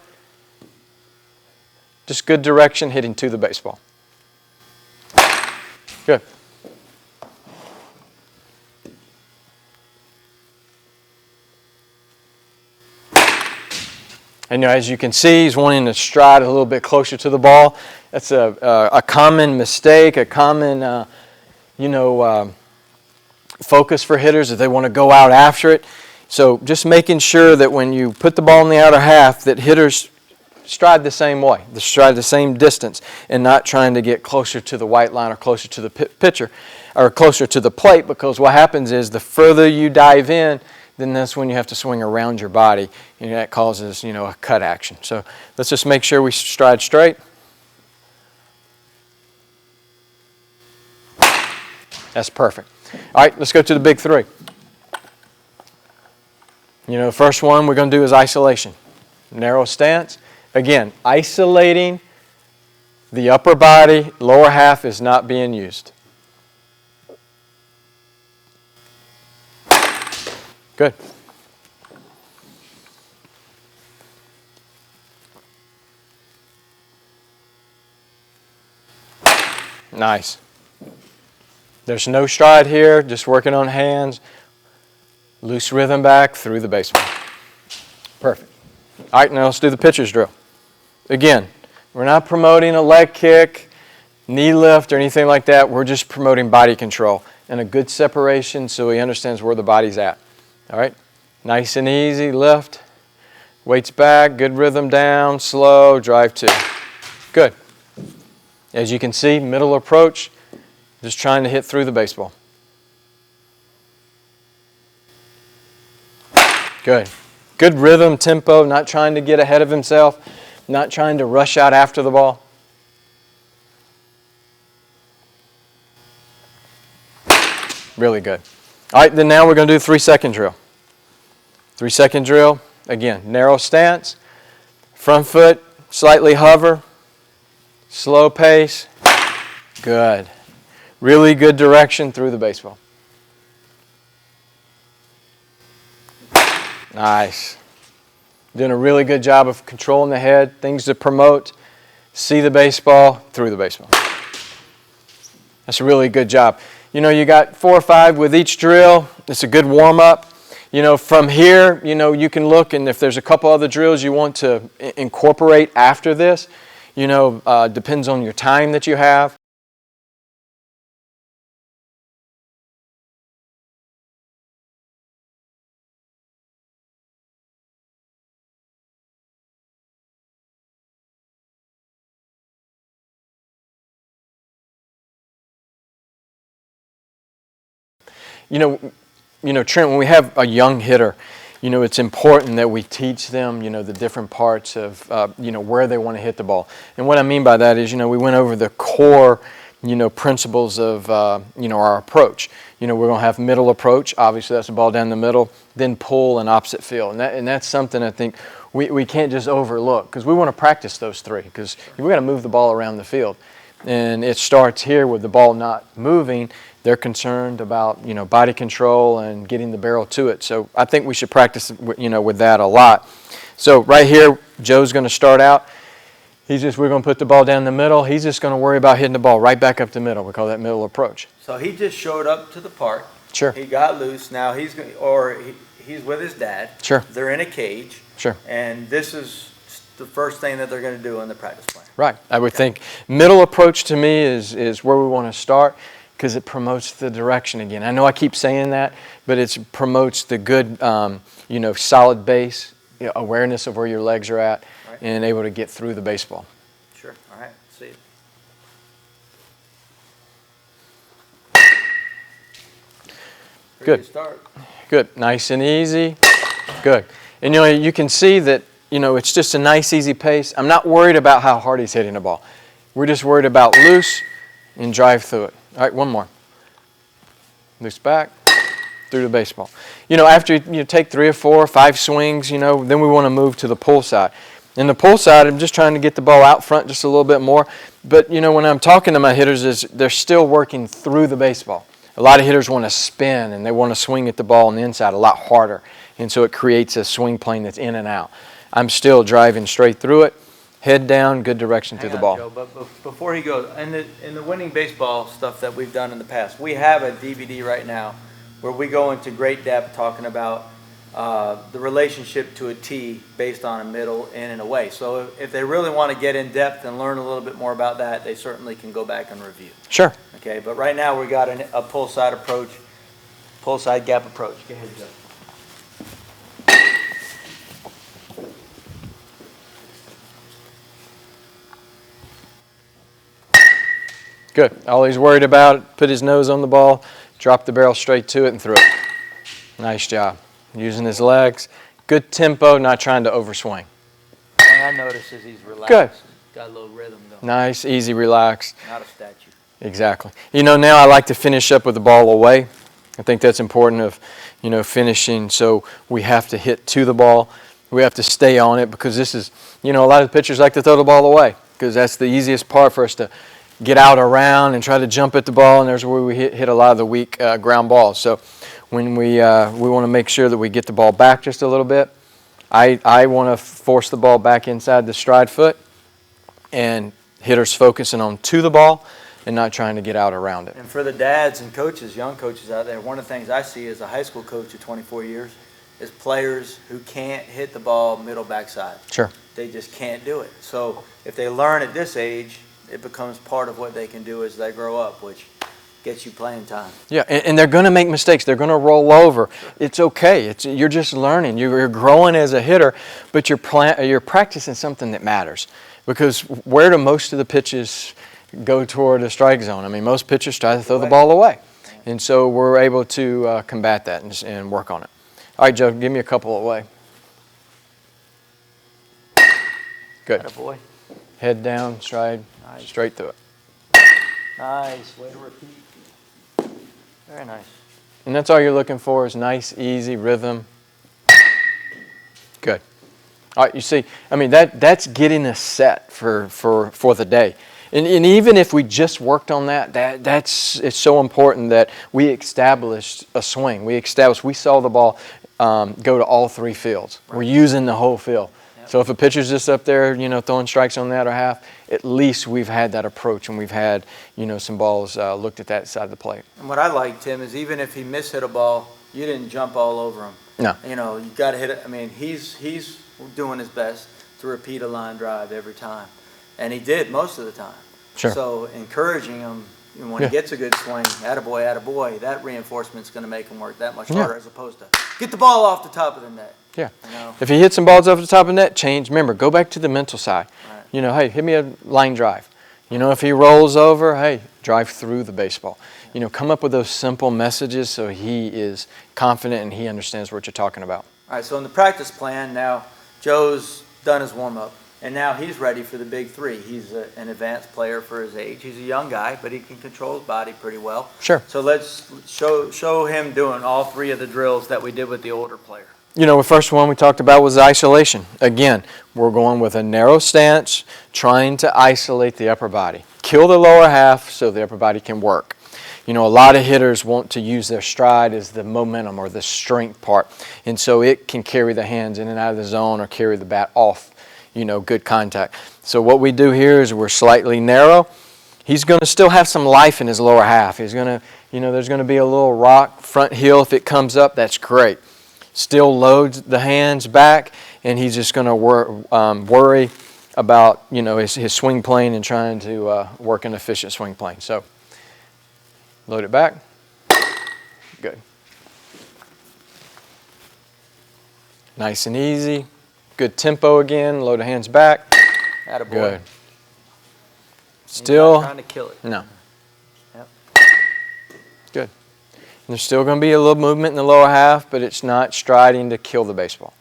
Just good direction, hitting to the baseball. Good. And as you can see, he's wanting to stride a little bit closer to the ball. That's a common mistake, a common, focus for hitters if they want to go out after it. So just making sure that when you put the ball in the outer half, that hitters stride the same way, they stride the same distance, and not trying to get closer to the white line or closer to the pitcher or closer to the plate, because what happens is the further you dive in, then that's when you have to swing around your body, and that causes, a cut action. So let's just make sure we stride straight. That's perfect. All right, let's go to the big three. The first one we're going to do is isolation. Narrow stance. Again, isolating the upper body, lower half is not being used. Good. Nice. There's no stride here, just working on hands. Loose rhythm back through the baseball. Perfect. All right, now let's do the pitcher's drill. Again, we're not promoting a leg kick, knee lift, or anything like that. We're just promoting body control and a good separation so he understands where the body's at. All right, nice and easy, lift, weights back, good rhythm down, slow, drive two. Good. As you can see, middle approach, just trying to hit through the baseball. Good. Good rhythm, tempo, not trying to get ahead of himself, not trying to rush out after the ball. Really good. All right, then now we're going to do 3-second drill. 3-second drill, again, narrow stance, front foot, slightly hover, slow pace. Good. Really good direction through the baseball. Nice. Doing a really good job of controlling the head, things to promote, see the baseball, through the baseball. That's a really good job. You got 4 or 5 with each drill. It's a good warm-up. From here, you can look, and if there's a couple other drills you want to incorporate after this, depends on your time that you have. Trent, when we have a young hitter, it's important that we teach them, the different parts of, where they want to hit the ball. And what I mean by that is, we went over the core, principles of, our approach. We're going to have middle approach. Obviously, that's the ball down the middle. Then pull and opposite field. And that's something I think we can't just overlook, because we want to practice those 3, because we got to move the ball around the field. And it starts here with the ball not moving. They're concerned about, body control and getting the barrel to it. So I think we should practice, with that a lot. So right here, Joe's going to start out. We're going to put the ball down the middle. He's just going to worry about hitting the ball right back up the middle. We call that middle approach. So he just showed up to the park. Sure. He got loose. Now he's with his dad. Sure. They're in a cage. Sure. And this is the first thing that they're going to do in the practice plan. Right. I would think middle approach to me is where we want to start, because it promotes the direction again. I know I keep saying that, but it promotes the good, solid base, awareness of where your legs are at, right, and able to get through the baseball. Sure. All right. See it. Good. Start. Good. Nice and easy. Good. And you can see that, it's just a nice, easy pace. I'm not worried about how hard he's hitting the ball. We're just worried about loose and drive through it. All right, one more. Loose back, through the baseball. After you take 3 or 4 or 5 swings, then we want to move to the pull side. In the pull side, I'm just trying to get the ball out front just a little bit more. But, when I'm talking to my hitters, they're still working through the baseball. A lot of hitters want to spin and they want to swing at the ball on the inside a lot harder. And so it creates a swing plane that's in and out. I'm still driving straight through it, head down, good direction through the ball. Joe, but before he goes, in the winning baseball stuff that we've done in the past, we have a DVD right now where we go into great depth talking about the relationship to a tee based on a middle, in, and away. So if they really want to get in depth and learn a little bit more about that, they certainly can go back and review. Sure. Okay, but right now we got a pull side approach, pull side gap approach. Go ahead, Joe. Good. All he's worried about, put his nose on the ball, drop the barrel straight to it and through it. Nice job. Using his legs. Good tempo, not trying to overswing. And I notice as he's relaxed. Good. Got a little rhythm going. Nice, easy, relaxed. Not a statue. Exactly. You know, now I like to finish up with the ball away. I think that's important of, you know, finishing. So we have to hit to the ball. We have to stay on it because this is, you know, a lot of the pitchers like to throw the ball away because that's the easiest part for us to get out around and try to jump at the ball, and there's where we hit a lot of the weak ground balls. So when we want to make sure that we get the ball back just a little bit, I want to force the ball back inside the stride foot, and hitters focusing on to the ball and not trying to get out around it. And for the dads and coaches, young coaches out there, one of the things I see as a high school coach of 24 years is players who can't hit the ball middle backside. Sure. They just can't do it. So if they learn at this age, it becomes part of what they can do as they grow up, which gets you playing time. Yeah, and they're going to make mistakes. They're going to roll over. It's okay. You're just learning. You're growing as a hitter, but you're practicing something that matters. Because where do most of the pitches go toward a strike zone? I mean, most pitchers try to throw the ball away. And so we're able to combat that and work on it. All right, Joe, give me a couple away. Good. Attaboy. Head down, stride, Nice. straight through it. Nice. Way to repeat. Very nice. And that's all you're looking for is nice, easy rhythm. Good. All right, you see, I mean, that's getting us set for the day. And even if we just worked on it's so important that we established a swing. We saw the ball go to all three fields. Right. We're using the whole field. Yep. So if a pitcher's just up there, you know, throwing strikes on that or half, at least we've had that approach and we've had, you know, some balls looked at that side of the plate. And what I like, Tim, is even if he mishit a ball, you didn't jump all over him. No. You know, you got to hit it. I mean, he's doing his best to repeat a line drive every time. And he did most of the time. Sure. So encouraging him, when he gets a good swing, attaboy, that reinforcement's going to make him work that much harder as opposed to get the ball off the top of the net. Yeah. You know? If he hits some balls off the top of the net, change. Remember, go back to the mental side. Right. You know, hey, hit me a line drive. You know, if he rolls over, hey, drive through the baseball. You know, come up with those simple messages so he is confident and he understands what you're talking about. All right, so in the practice plan now, Joe's done his warm-up, and now he's ready for the big three. He's an advanced player for his age. He's a young guy, but he can control his body pretty well. Sure. So let's show him doing all three of the drills that we did with the older player. You know, the first one we talked about was isolation. Again, we're going with a narrow stance, trying to isolate the upper body. Kill the lower half so the upper body can work. You know, a lot of hitters want to use their stride as the momentum or the strength part. And so it can carry the hands in and out of the zone or carry the bat off, you know, good contact. So what we do here is we're slightly narrow. He's going to still have some life in his lower half. He's going to, you know, there's going to be a little rock front heel. If it comes up, that's great. Still loads the hands back, and he's just going to worry about, you know, his swing plane and trying to work an efficient swing plane. So load it back. Good. Nice and easy. Good tempo again. Load the hands back. Attaboy. Good. He's Still. not trying to kill it. No. Yep. Good. And there's still going to be a little movement in the lower half, but it's not striding to kill the baseball.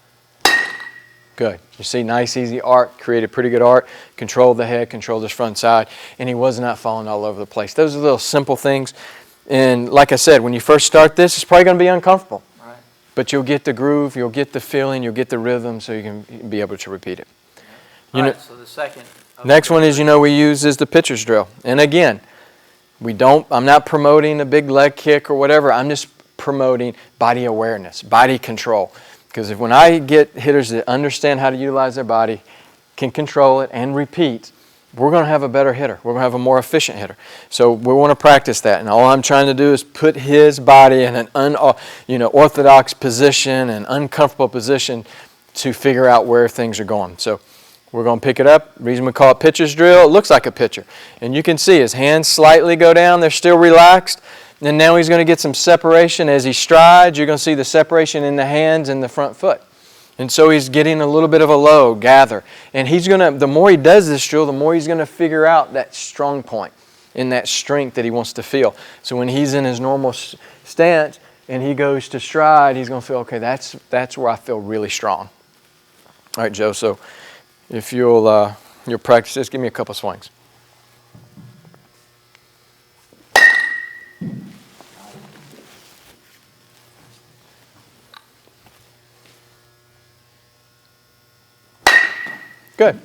Good. You see, nice, easy arc, created pretty good arc, controlled the head, controlled his front side, and he was not falling all over the place. Those are little simple things. And like I said, when you first start this, it's probably going to be uncomfortable. Right. But you'll get the groove, you'll get the feeling, you'll get the rhythm, so you can be able to repeat it. All right, so the second. Next one is, you know, we use is the pitcher's drill. And again, I'm not promoting a big leg kick or whatever. I'm just promoting body awareness, body control. Because when I get hitters that understand how to utilize their body, can control it and repeat, we're going to have a better hitter. We're going to have a more efficient hitter. So we want to practice that. And all I'm trying to do is put his body in an orthodox position, an uncomfortable position to figure out where things are going. So we're going to pick it up. The reason we call it pitcher's drill, it looks like a pitcher. And you can see his hands slightly go down. They're still relaxed. And now he's going to get some separation as he strides. You're going to see the separation in the hands and the front foot. And so he's getting a little bit of a load, gather. And the more he does this drill, the more he's going to figure out that strong point and that strength that he wants to feel. So when he's in his normal stance and he goes to stride, he's going to feel, okay, that's where I feel really strong. All right, Joe, so if you'll practice this, give me a couple swings. Good.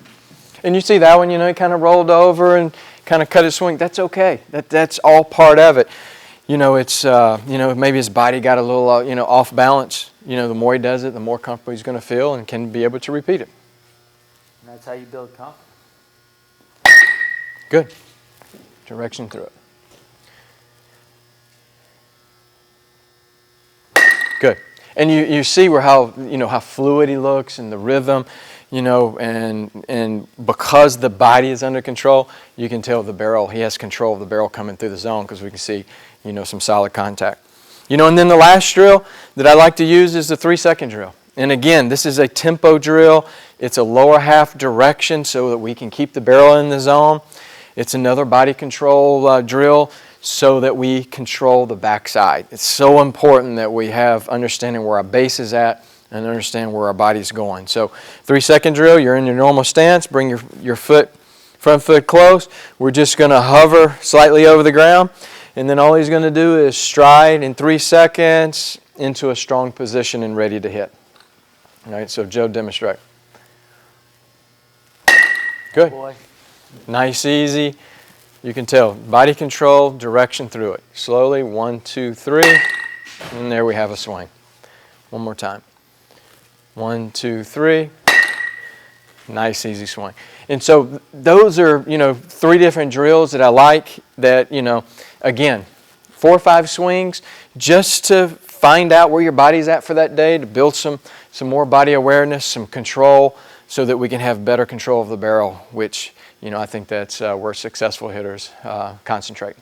And you see that one, he kind of rolled over and kind of cut his swing. That's okay. That's all part of it. It's, maybe his body got a little, off balance. The more he does it, the more comfortable he's going to feel and can be able to repeat it. And that's how you build confidence. Good. Direction through it. Good. And you see how fluid he looks and the rhythm. And because the body is under control, you can tell he has control of the barrel coming through the zone because we can see, some solid contact. And then the last drill that I like to use is the 3-second drill. And again, this is a tempo drill. It's a lower half direction so that we can keep the barrel in the zone. It's another body control drill so that we control the backside. It's so important that we have understanding where our base is at and understand where our body's going. So 3-second drill, you're in your normal stance, bring your front foot close. We're just going to hover slightly over the ground, and then all he's going to do is stride in 3 seconds into a strong position and ready to hit. All right, so Joe, demonstrate. Good. Boy. Nice, easy. You can tell, body control, direction through it. Slowly, 1, 2, 3, and there we have a swing. One more time. 1, 2, 3. Nice, easy swing. And so those are, 3 different drills that I like that, again, 4 or 5 swings just to find out where your body's at for that day, to build some more body awareness, some control, so that we can have better control of the barrel, which, I think that's where successful hitters concentrate.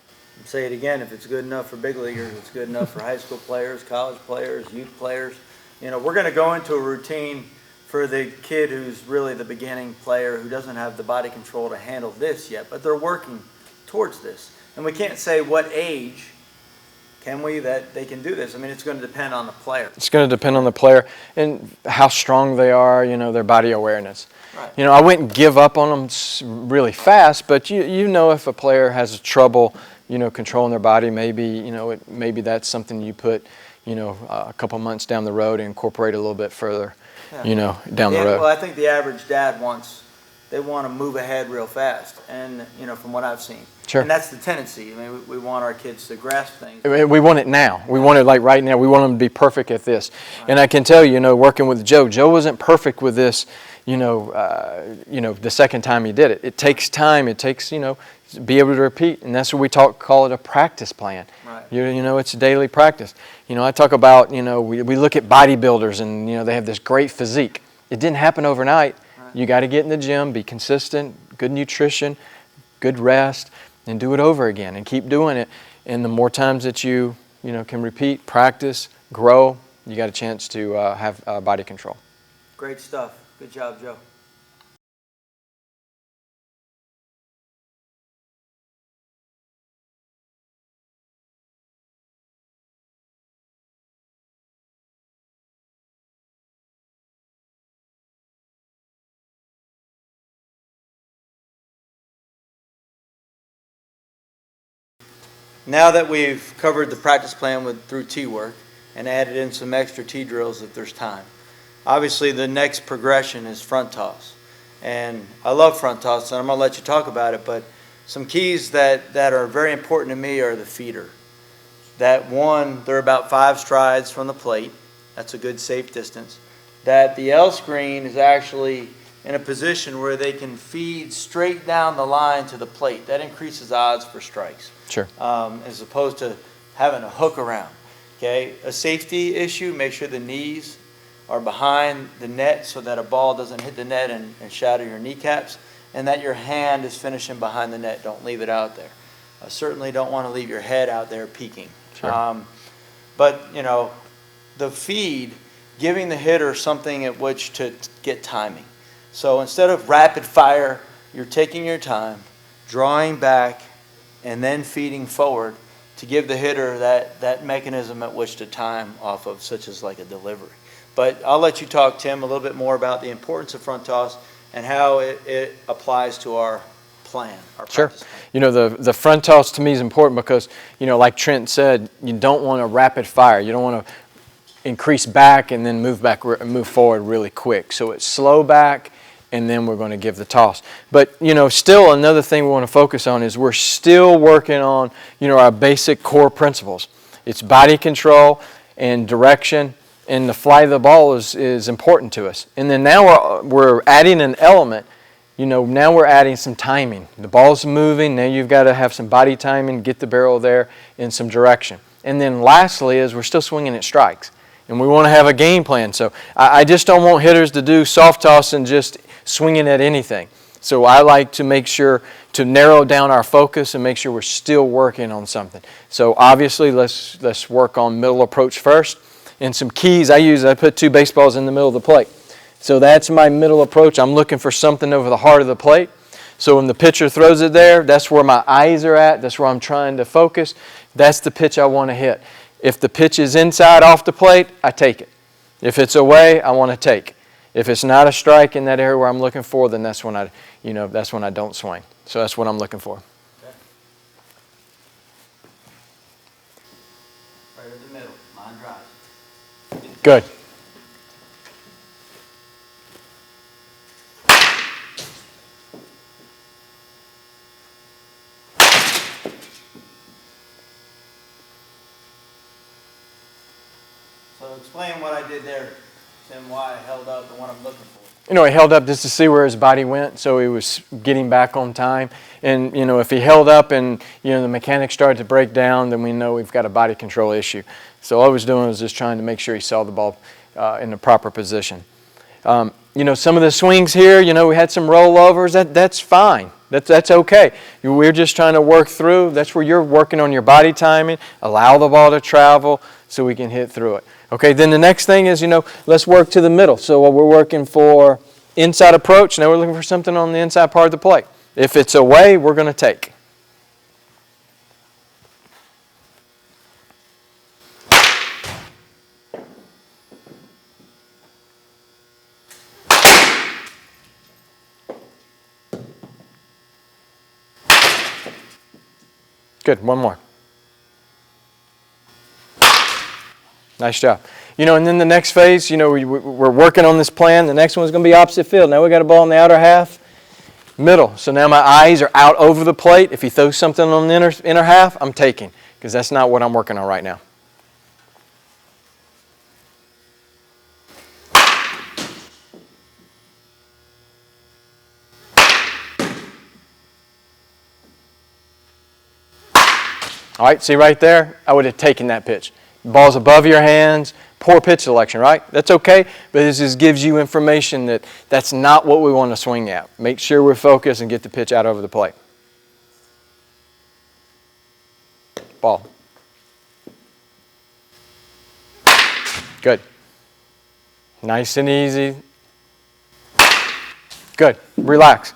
Say it again, if it's good enough for big leaguers, it's good enough for high school players, college players, youth players. We're going to go into a routine for the kid who's really the beginning player who doesn't have the body control to handle this yet, but they're working towards this. And we can't say what age, can we, that they can do this. It's going to depend on the player. It's going to depend on the player and how strong they are, their body awareness. Right. I wouldn't give up on them really fast, but if a player has trouble, controlling their body, maybe, maybe that's something you put, a couple months down the road and incorporate a little bit further, down the road. Well, I think the average dad they want to move ahead real fast, and from what I've seen. Sure. And that's the tendency. We want our kids to grasp things. We want it now. We want it like right now. We want them to be perfect at this. Right. And I can tell you, working with Joe wasn't perfect with this, the second time he did it. It takes time. It takes, be able to repeat, and that's what we call it a practice plan. Right. It's daily practice. I talk about, we look at bodybuilders and, they have this great physique. It didn't happen overnight. Right. You got to get in the gym, be consistent, good nutrition, good rest, and do it over again and keep doing it. And the more times that you can repeat, practice, grow, you got a chance to have body control. Great stuff. Good job, Joe. Now that we've covered the practice plan through tee work and added in some extra tee drills if there's time, obviously the next progression is front toss. And I love front toss, and I'm going to let you talk about it, but Some keys that are very important to me are the feeder. That one, they're about 5 strides from the plate. That's a good safe distance. That the L screen is actually in a position where they can feed straight down the line to the plate. That increases odds for strikes. Sure. As opposed to having a hook around. Okay, a safety issue, make sure the knees are behind the net so that a ball doesn't hit the net and shatter your kneecaps, and that your hand is finishing behind the net. Don't leave it out there. Certainly don't want to leave your head out there peeking. Sure. But, you know, the feed, giving the hitter something at which to get timing. So instead of rapid fire, you're taking your time, drawing back, and then feeding forward to give the hitter that mechanism at which to time off of, such as like a delivery. But I'll let you talk, Tim, a little bit more about the importance of front toss and how it applies to our plan, our Sure. practice plan. You know, the front toss to me is important because, you know, like Trent said, you don't want a rapid fire. You don't want to increase back and then move forward really quick. So it's slow back, and then we're going to give the toss. But, you know, still another thing we want to focus on is we're still working on, you know, our basic core principles. It's body control and direction, and the flight of the ball is important to us. And then now we're adding an element. You know, now we're adding some timing. The ball's moving, now you've got to have some body timing, get the barrel there in some direction. And then lastly is we're still swinging at strikes. And we want to have a game plan. So I just don't want hitters to do soft toss and just swinging at anything. So I like to make sure to narrow down our focus and make sure we're still working on something. So obviously let's work on middle approach first. And some keys I put 2 baseballs in the middle of the plate. So that's my middle approach. I'm looking for something over the heart of the plate. So when the pitcher throws it there, that's where my eyes are at. That's where I'm trying to focus. That's the pitch I want to hit. If the pitch is inside off the plate, I take it. If it's away, I want to take. If it's not a strike in that area where I'm looking for, then that's when I don't swing. So that's what I'm looking for. Okay. Right in the middle, line drive. Good. So explain what I did there, Tim, why I held up and what I'm looking for. You know, he held up just to see where his body went, so he was getting back on time. And, you know, if he held up and, you know, the mechanics started to break down, then we know we've got a body control issue. So all I was doing was just trying to make sure he saw the ball in the proper position. You know, some of the swings here, you know, we had some rollovers. That's fine. That's okay. We're just trying to work through. That's where you're working on your body timing. Allow the ball to travel so we can hit through it. Okay, then the next thing is, you know, let's work to the middle. So we're working for inside approach. Now we're looking for something on the inside part of the plate. If it's away, we're going to take. Good, one more. Nice job. You know, and then the next phase, you know, we're working on this plan. The next one's going to be opposite field. Now we got a ball in the outer half, middle. So now my eyes are out over the plate. If he throws something on the inner half, I'm taking, because that's not what I'm working on right now. All right, see right there? I would have taken that pitch. Ball's above your hands. Poor pitch selection, right? That's okay, but this just gives you information that that's not what we want to swing at. Make sure we're focused and get the pitch out over the plate. Ball. Good. Nice and easy. Good. Relax.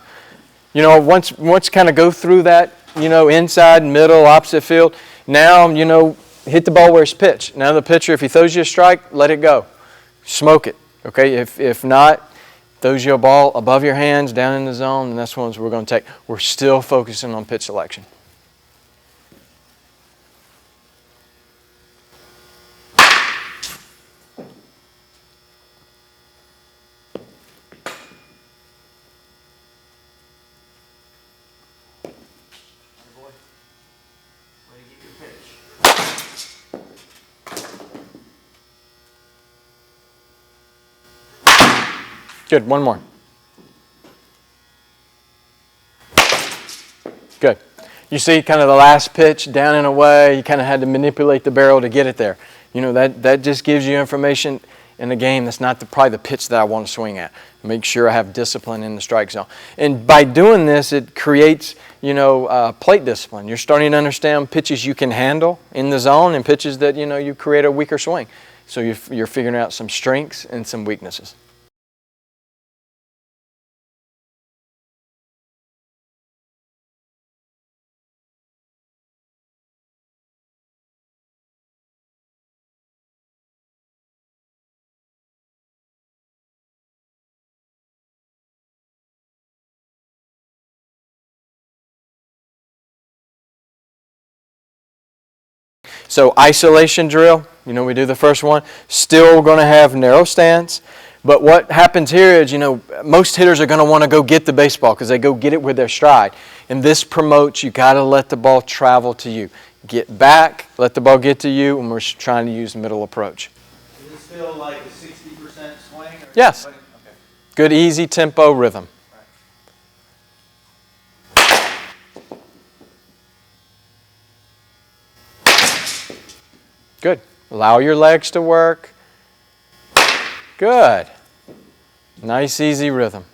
You know, once kind of go through that, you know, inside, middle, opposite field, now, you know, hit the ball where it's pitched. Now the pitcher, if he throws you a strike, let it go. Smoke it, okay? If not, throws you a ball above your hands, down in the zone, and that's the ones we're going to take. We're still focusing on pitch selection. Good, one more. Good. You see kind of the last pitch down and away, you kind of had to manipulate the barrel to get it there. You know, that just gives you information in the game. That's not probably the pitch that I want to swing at. Make sure I have discipline in the strike zone. And by doing this, it creates, plate discipline. You're starting to understand pitches you can handle in the zone and pitches that, you create a weaker swing. So you're figuring out some strengths and some weaknesses. So isolation drill, we do the first one. Still going to have narrow stance. But what happens here is, most hitters are going to want to go get the baseball because they go get it with their stride. And this promotes you got to let the ball travel to you. Get back, let the ball get to you, and we're trying to use the middle approach. Is it still like a 60% swing? Or yes. Okay. Good, easy tempo rhythm. Good. Allow your legs to work. Good. Nice, easy rhythm.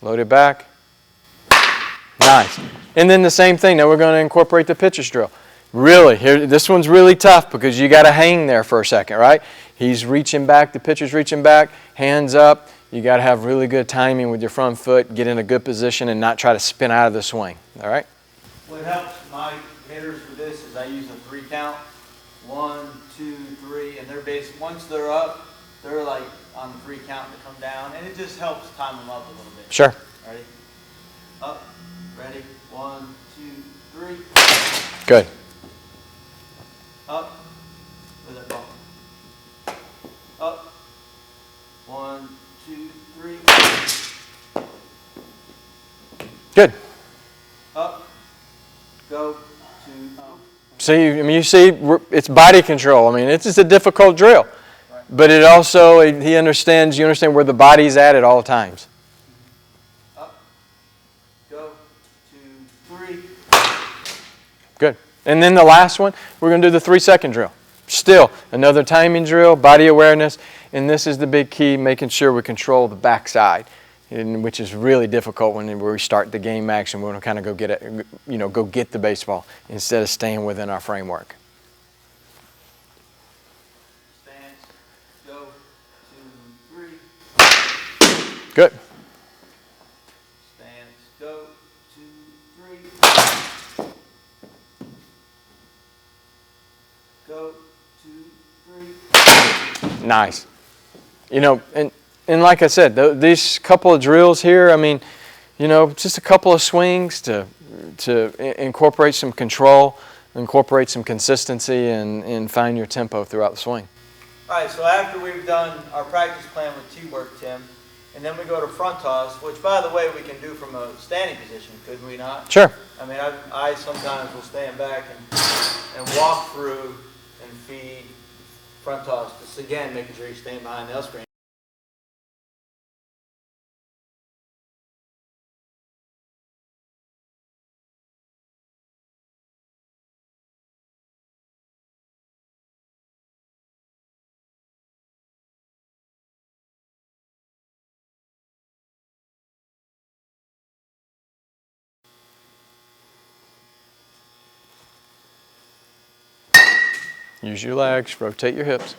Load it back. Nice. And then the same thing. Now we're going to incorporate the pitcher's drill. Really, this one's really tough because you got to hang there for a second, right? He's reaching back. The pitcher's reaching back. Hands up. You got to have really good timing with your front foot. Get in a good position and not try to spin out of the swing. All right? What helps my hitters with this is I use a 3 count. 1, 2, 3, and they're once they're up, they're like on the 3 count to come down, and it just helps time them up a little bit. Sure. Ready? Up, ready, 1, 2, 3. Good. Up, with it ball. Up, 1, 2, 3. Good. Up, go, 2. See, you see, it's body control. It's just a difficult drill. Right. But it also, you understand where the body's at all times. Up, go, 2, 3. Good. And then the last one, we're going to do the 3-second drill. Still, another timing drill, body awareness, and this is the big key, making sure we control the backside, which is really difficult when we start the game action. We want to kind of go get it, go get the baseball instead of staying within our framework. Stance, go, 2, 3. Good. Stance, go, 2, 3. Go, 2, 3. Nice. And like I said, these couple of drills here, just a couple of swings to incorporate some control, incorporate some consistency, and find your tempo throughout the swing. All right, so after we've done our practice plan with T-work, Tim, and then we go to front toss, which, by the way, we can do from a standing position, could we not? Sure. I sometimes will stand back and walk through and feed front toss. Just, again, making sure you stand behind the L screen. Use your legs, rotate your hips.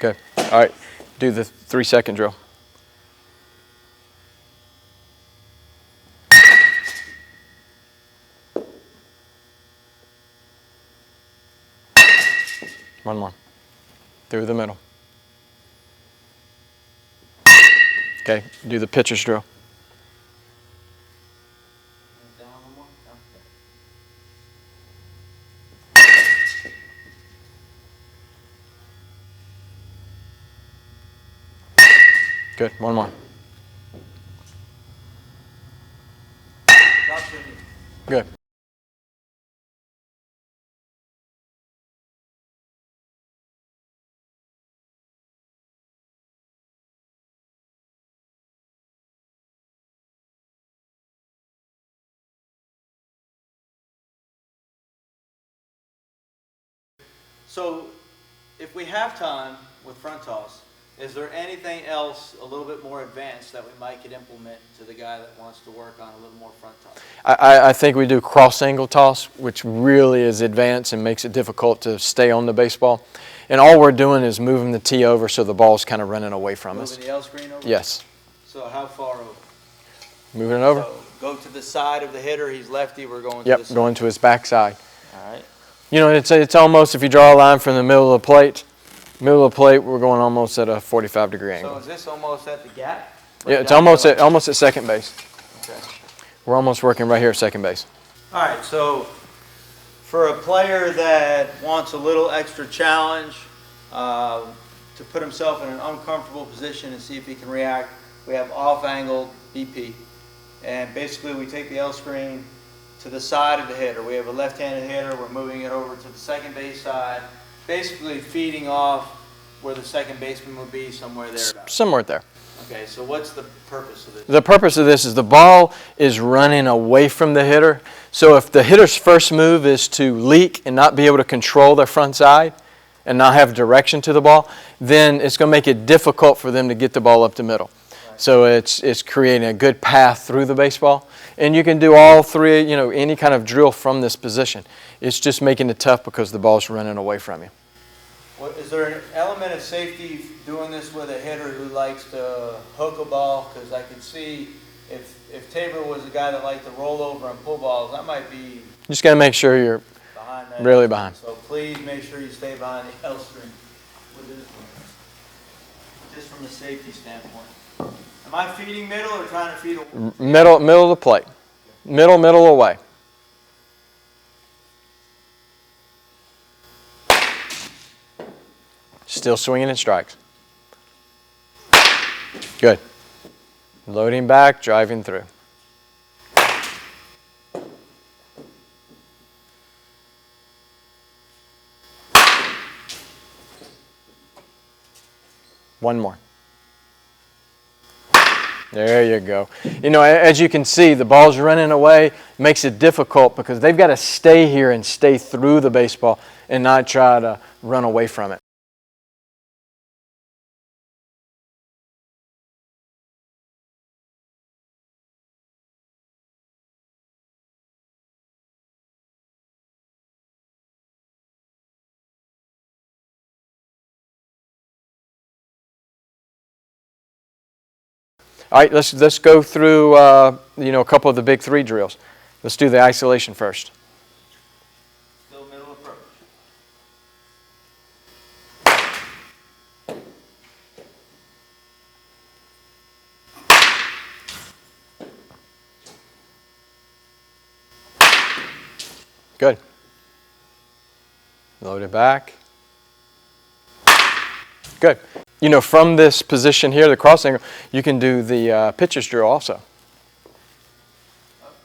Good. All right, do the 3-second drill. One more. Through the middle. Okay, do the pitcher's drill. Down one more. Down. Good. One more. Drop to the knee. Good. So, if we have time with front toss, is there anything else a little bit more advanced that we might could implement to the guy that wants to work on a little more front toss? I think we do cross angle toss, which really is advanced and makes it difficult to stay on the baseball. And all we're doing is moving the tee over so the ball's kind of running away from us. Moving the L screen over? Yes. So how far over? Moving it over? So go to the side of the hitter. He's lefty. We're going to the Yep, side. going to his backside. All right. You know, it's almost, if you draw a line from the middle of the plate, we're going almost at a 45-degree angle. So is this almost at the gap? Yeah, it's almost at second base. Okay. We're almost working right here at second base. All right, so for a player that wants a little extra challenge to put himself in an uncomfortable position and see if he can react, we have off-angle BP. And basically we take the L screen to the side of the hitter. We have a left-handed hitter. We're moving it over to the second base side, basically feeding off where the second baseman would be, somewhere there. Somewhere there. Okay, so what's the purpose of this? The purpose of this is the ball is running away from the hitter. So if the hitter's first move is to leak and not be able to control their front side and not have direction to the ball, then it's going to make it difficult for them to get the ball up the middle. Right. So it's creating a good path through the baseball. And you can do all three, you know, any kind of drill from this position. It's just making it tough because the ball's running away from you. Well, is there an element of safety doing this with a hitter who likes to hook a ball? Because I can see if Tabor was a guy that liked to roll over and pull balls, that might be You just got to make sure you're behind that. really behind. So please make sure you stay behind the L string with this one, just from a safety standpoint. Am I feeding middle or trying to feed away? Middle of the plate. Middle away. Still swinging at strikes. Good. Loading back, driving through. One more. There you go. You know, as you can see, the ball's running away, makes it difficult because they've got to stay here and stay through the baseball and not try to run away from it. All right, let's go through you know, a couple of the big three drills. Let's do the isolation first. Still middle approach. Good. Load it back. Good. You know, from this position here, the cross angle, you can do the pitcher's drill also. Up,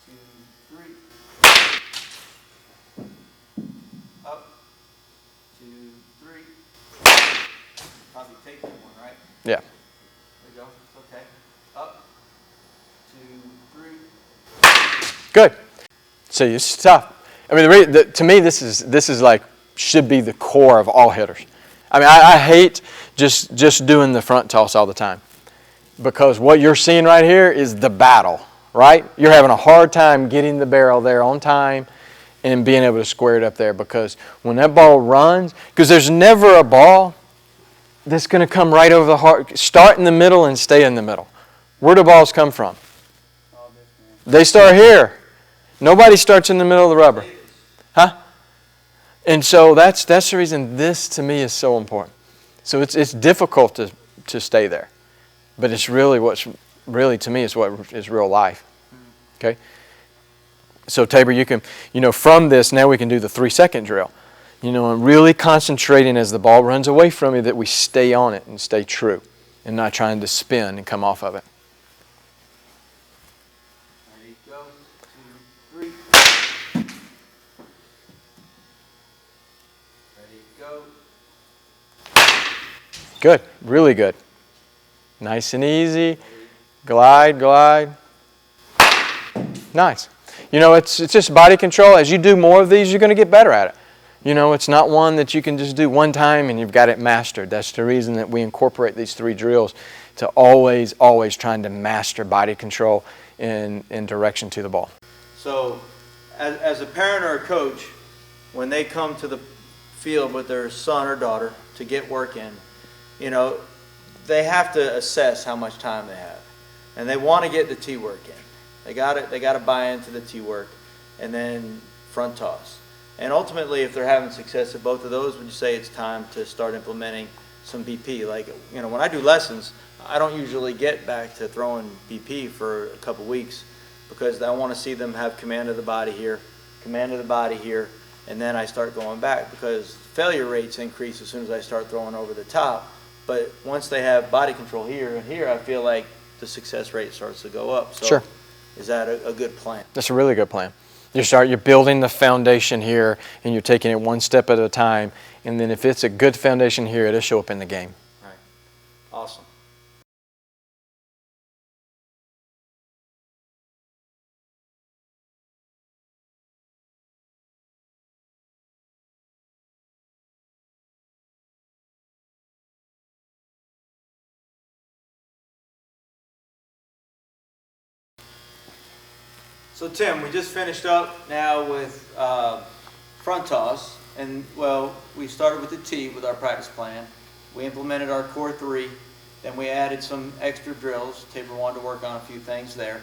2, 3. Up, 2, 3. Probably take that one, right? Yeah. There you go. It's okay. Up, 2, 3. Good. So it's tough. I mean, to me, this is like should be the core of all hitters. I mean, I hate just doing the front toss all the time because what you're seeing right here is the battle, right? You're having a hard time getting the barrel there on time and being able to square it up there because when that ball runs, because there's never a ball that's going to come right over the heart, start in the middle and stay in the middle. Where do balls come from? They start here. Nobody starts in the middle of the rubber. Huh? And so that's the reason this to me is so important. So it's difficult to stay there. But it's really what's really to me is what is real life. Okay? So Tabor, you can, you know, from this now we can do the 3-second drill. You know, and really concentrating as the ball runs away from you that we stay on it and stay true. and not trying to spin and come off of it. Ready, go, 2, 3. Ready, go. Good, really good. Nice and easy. Glide, glide. Nice. You know, it's just body control. As you do more of these, you're going to get better at it. You know, it's not one that you can just do one time and you've got it mastered. That's the reason that we incorporate these 3 drills, to always trying to master body control in direction to the ball. So, as a parent or a coach, when they come to the field with their son or daughter to get work in, you know, they have to assess how much time they have, and they want to get the tee work in. They got to buy into the tee work, and then front toss. And ultimately, if they're having success at both of those, would you say it's time to start implementing some BP? Like, you know, when I do lessons, I don't usually get back to throwing BP for a couple weeks, because I want to see them have command of the body here, and then I start going back, because failure rates increase as soon as I start throwing over the top. But once they have body control here and here, I feel like the success rate starts to go up. So Sure. Is that a good plan? That's a really good plan. You're building the foundation here, and you're taking it one step at a time. And then if it's a good foundation here, it'll show up in the game. Right. Awesome. So Tim, we just finished up now with front toss, and well, we started with the tee with our practice plan. We implemented our core 3, then we added some extra drills. Tabor wanted to work on a few things there.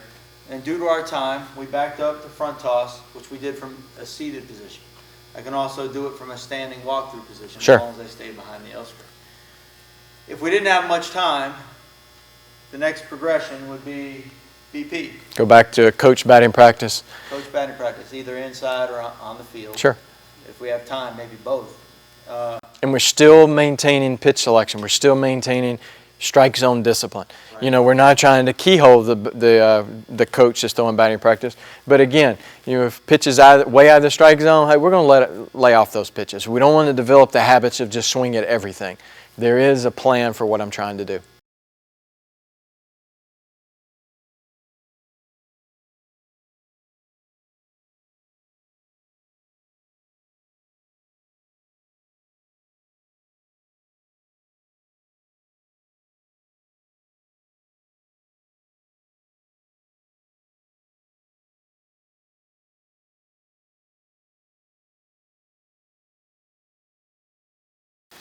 And due to our time, we backed up the front toss, which we did from a seated position. I can also do it from a standing walkthrough position, Sure, as long as I stayed behind the L square. If we didn't have much time, the next progression would be BP. Go back to coach batting practice. Coach batting practice, either inside or on the field. Sure. If we have time, maybe both. And we're still maintaining pitch selection. We're still maintaining strike zone discipline. Right. You know, we're not trying to keyhole the coach that's throwing batting practice. But again, you know, if pitch is way out of the strike zone, hey, we're going to let it lay off those pitches. We don't want to develop the habits of just swinging at everything. There is a plan for what I'm trying to do.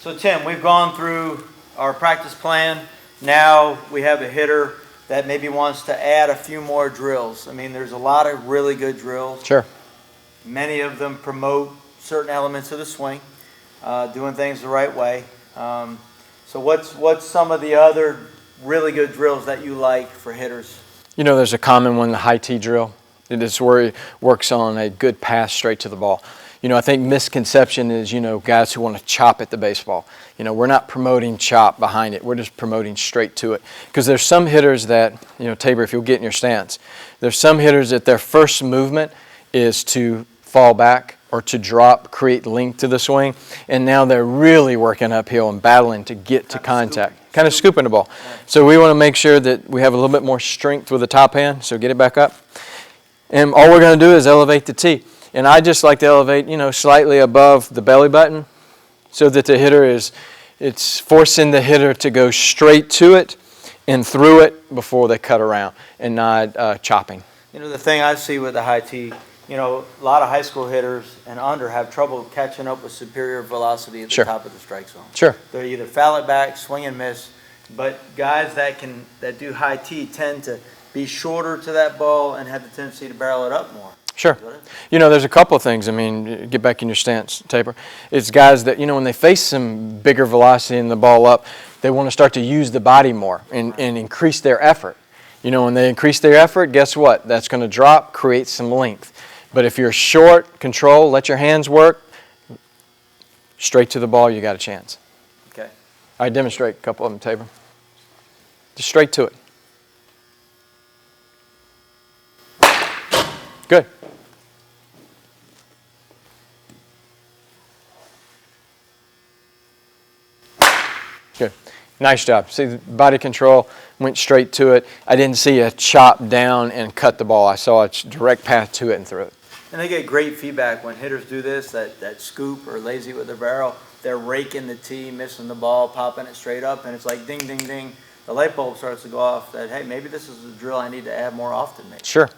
So Tim, we've gone through our practice plan. Now we have a hitter that maybe wants to add a few more drills. I mean, there's a lot of really good drills. Sure. Many of them promote certain elements of the swing, doing things the right way. So what's some of the other really good drills that you like for hitters? You know, there's a common one, the high tee drill. It is where he works on a good pass straight to the ball. You know, I think misconception is, you know, guys who want to chop at the baseball. You know, we're not promoting chop behind it. We're just promoting straight to it. Because there's some hitters that, you know, Tabor, if you'll get in your stance, there's some hitters that their first movement is to fall back or to drop, create length to the swing, and now they're really working uphill and battling to get to contact. Kind of scooping the ball. So we want to make sure that we have a little bit more strength with the top hand, so get it back up. And all we're going to do is elevate the tee. And I just like to elevate, you know, slightly above the belly button so that the hitter it's forcing the hitter to go straight to it and through it before they cut around and not chopping. You know, the thing I see with the high tee, you know, a lot of high school hitters and under have trouble catching up with superior velocity at the top of the strike zone. Sure. They either foul it back, swing and miss, but guys that do high tee tend to be shorter to that ball and have the tendency to barrel it up more. Sure. You know, there's a couple of things. I mean, get back in your stance, Tabor. It's guys that, you know, when they face some bigger velocity in the ball up, they want to start to use the body more and increase their effort. You know, when they increase their effort, guess what? That's going to drop, create some length. But if you're short, control, let your hands work, straight to the ball, you got a chance. Okay. I demonstrate a couple of them, Tabor. Just straight to it. Good. Good. Nice job. See, the body control went straight to it. I didn't see a chop down and cut the ball. I saw a direct path to it and threw it. And they get great feedback when hitters do this, that scoop or lazy with their barrel. They're raking the tee, missing the ball, popping it straight up, and it's like ding, ding, ding. The light bulb starts to go off that, hey, maybe this is a drill I need to add more often. Maybe. Sure.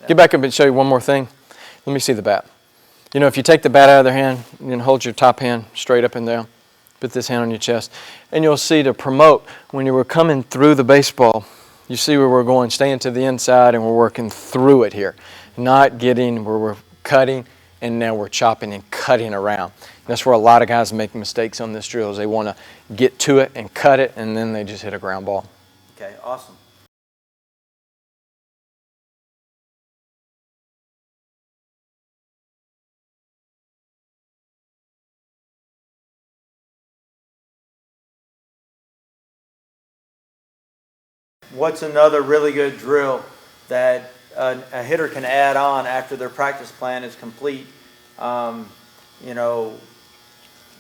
Get back up and show you one more thing. Let me see the bat. You know, if you take the bat out of their hand and hold your top hand straight up and down, put this hand on your chest, and you'll see to promote when you were coming through the baseball, you see where we're going, staying to the inside, and we're working through it here. Not getting where we're cutting, and now we're chopping and cutting around. That's where a lot of guys make mistakes on this drill, is they want to get to it and cut it, and then they just hit a ground ball. Okay, awesome. What's another really good drill that a hitter can add on after their practice plan is complete? You know,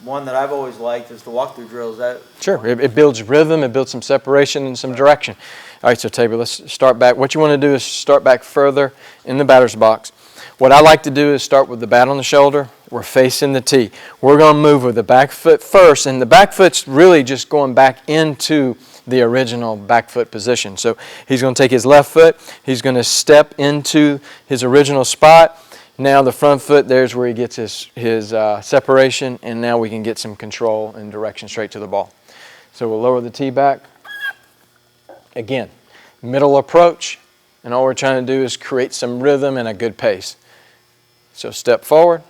one that I've always liked is the walkthrough drill. Is that? Sure. It builds rhythm. It builds some separation and some direction. All right, so Tabor, let's start back. What you want to do is start back further in the batter's box. What I like to do is start with the bat on the shoulder. We're facing the tee. We're going to move with the back foot first, and the back foot's really just going back into the original back foot position. So he's going to take his left foot. He's going to step into his original spot. Now the front foot, there's where he gets his separation, and now we can get some control and direction straight to the ball. So we'll lower the tee back. Again, middle approach, and all we're trying to do is create some rhythm and a good pace. So step forward.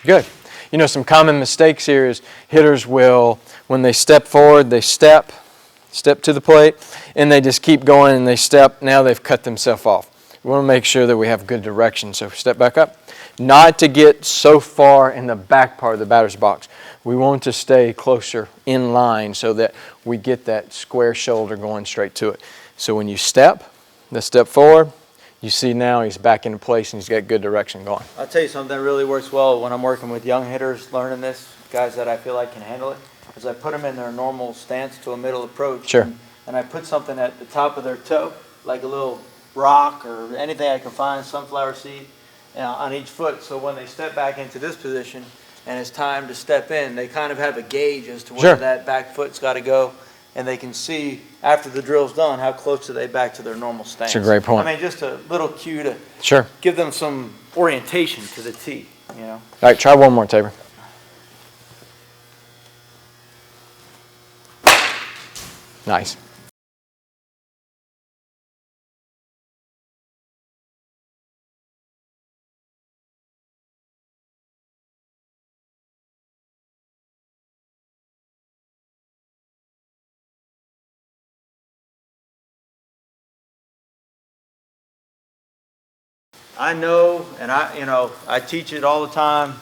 Good. You know, some common mistakes here is hitters will, when they step forward, they step to the plate, and they just keep going and they step. Now they've cut themselves off. We want to make sure that we have good direction. So step back up. Not to get so far in the back part of the batter's box. We want to stay closer in line so that we get that square shoulder going straight to it. So when you step, let's step forward. You see now he's back into place and he's got good direction going. I'll tell you something that really works well when I'm working with young hitters learning this, guys that I feel like can handle it, is I put them in their normal stance to a middle approach. Sure. And I put something at the top of their toe, like a little rock or anything I can find, sunflower seed, on each foot. So when they step back into this position and it's time to step in, they kind of have a gauge as to where that back foot's got to go. And they can see after the drill's done how close are they back to their normal stance. That's a great point. I mean, just a little cue to give them some orientation to the tee, you know. All right, try one more, Tabor. Nice. I know, and I teach it all the time,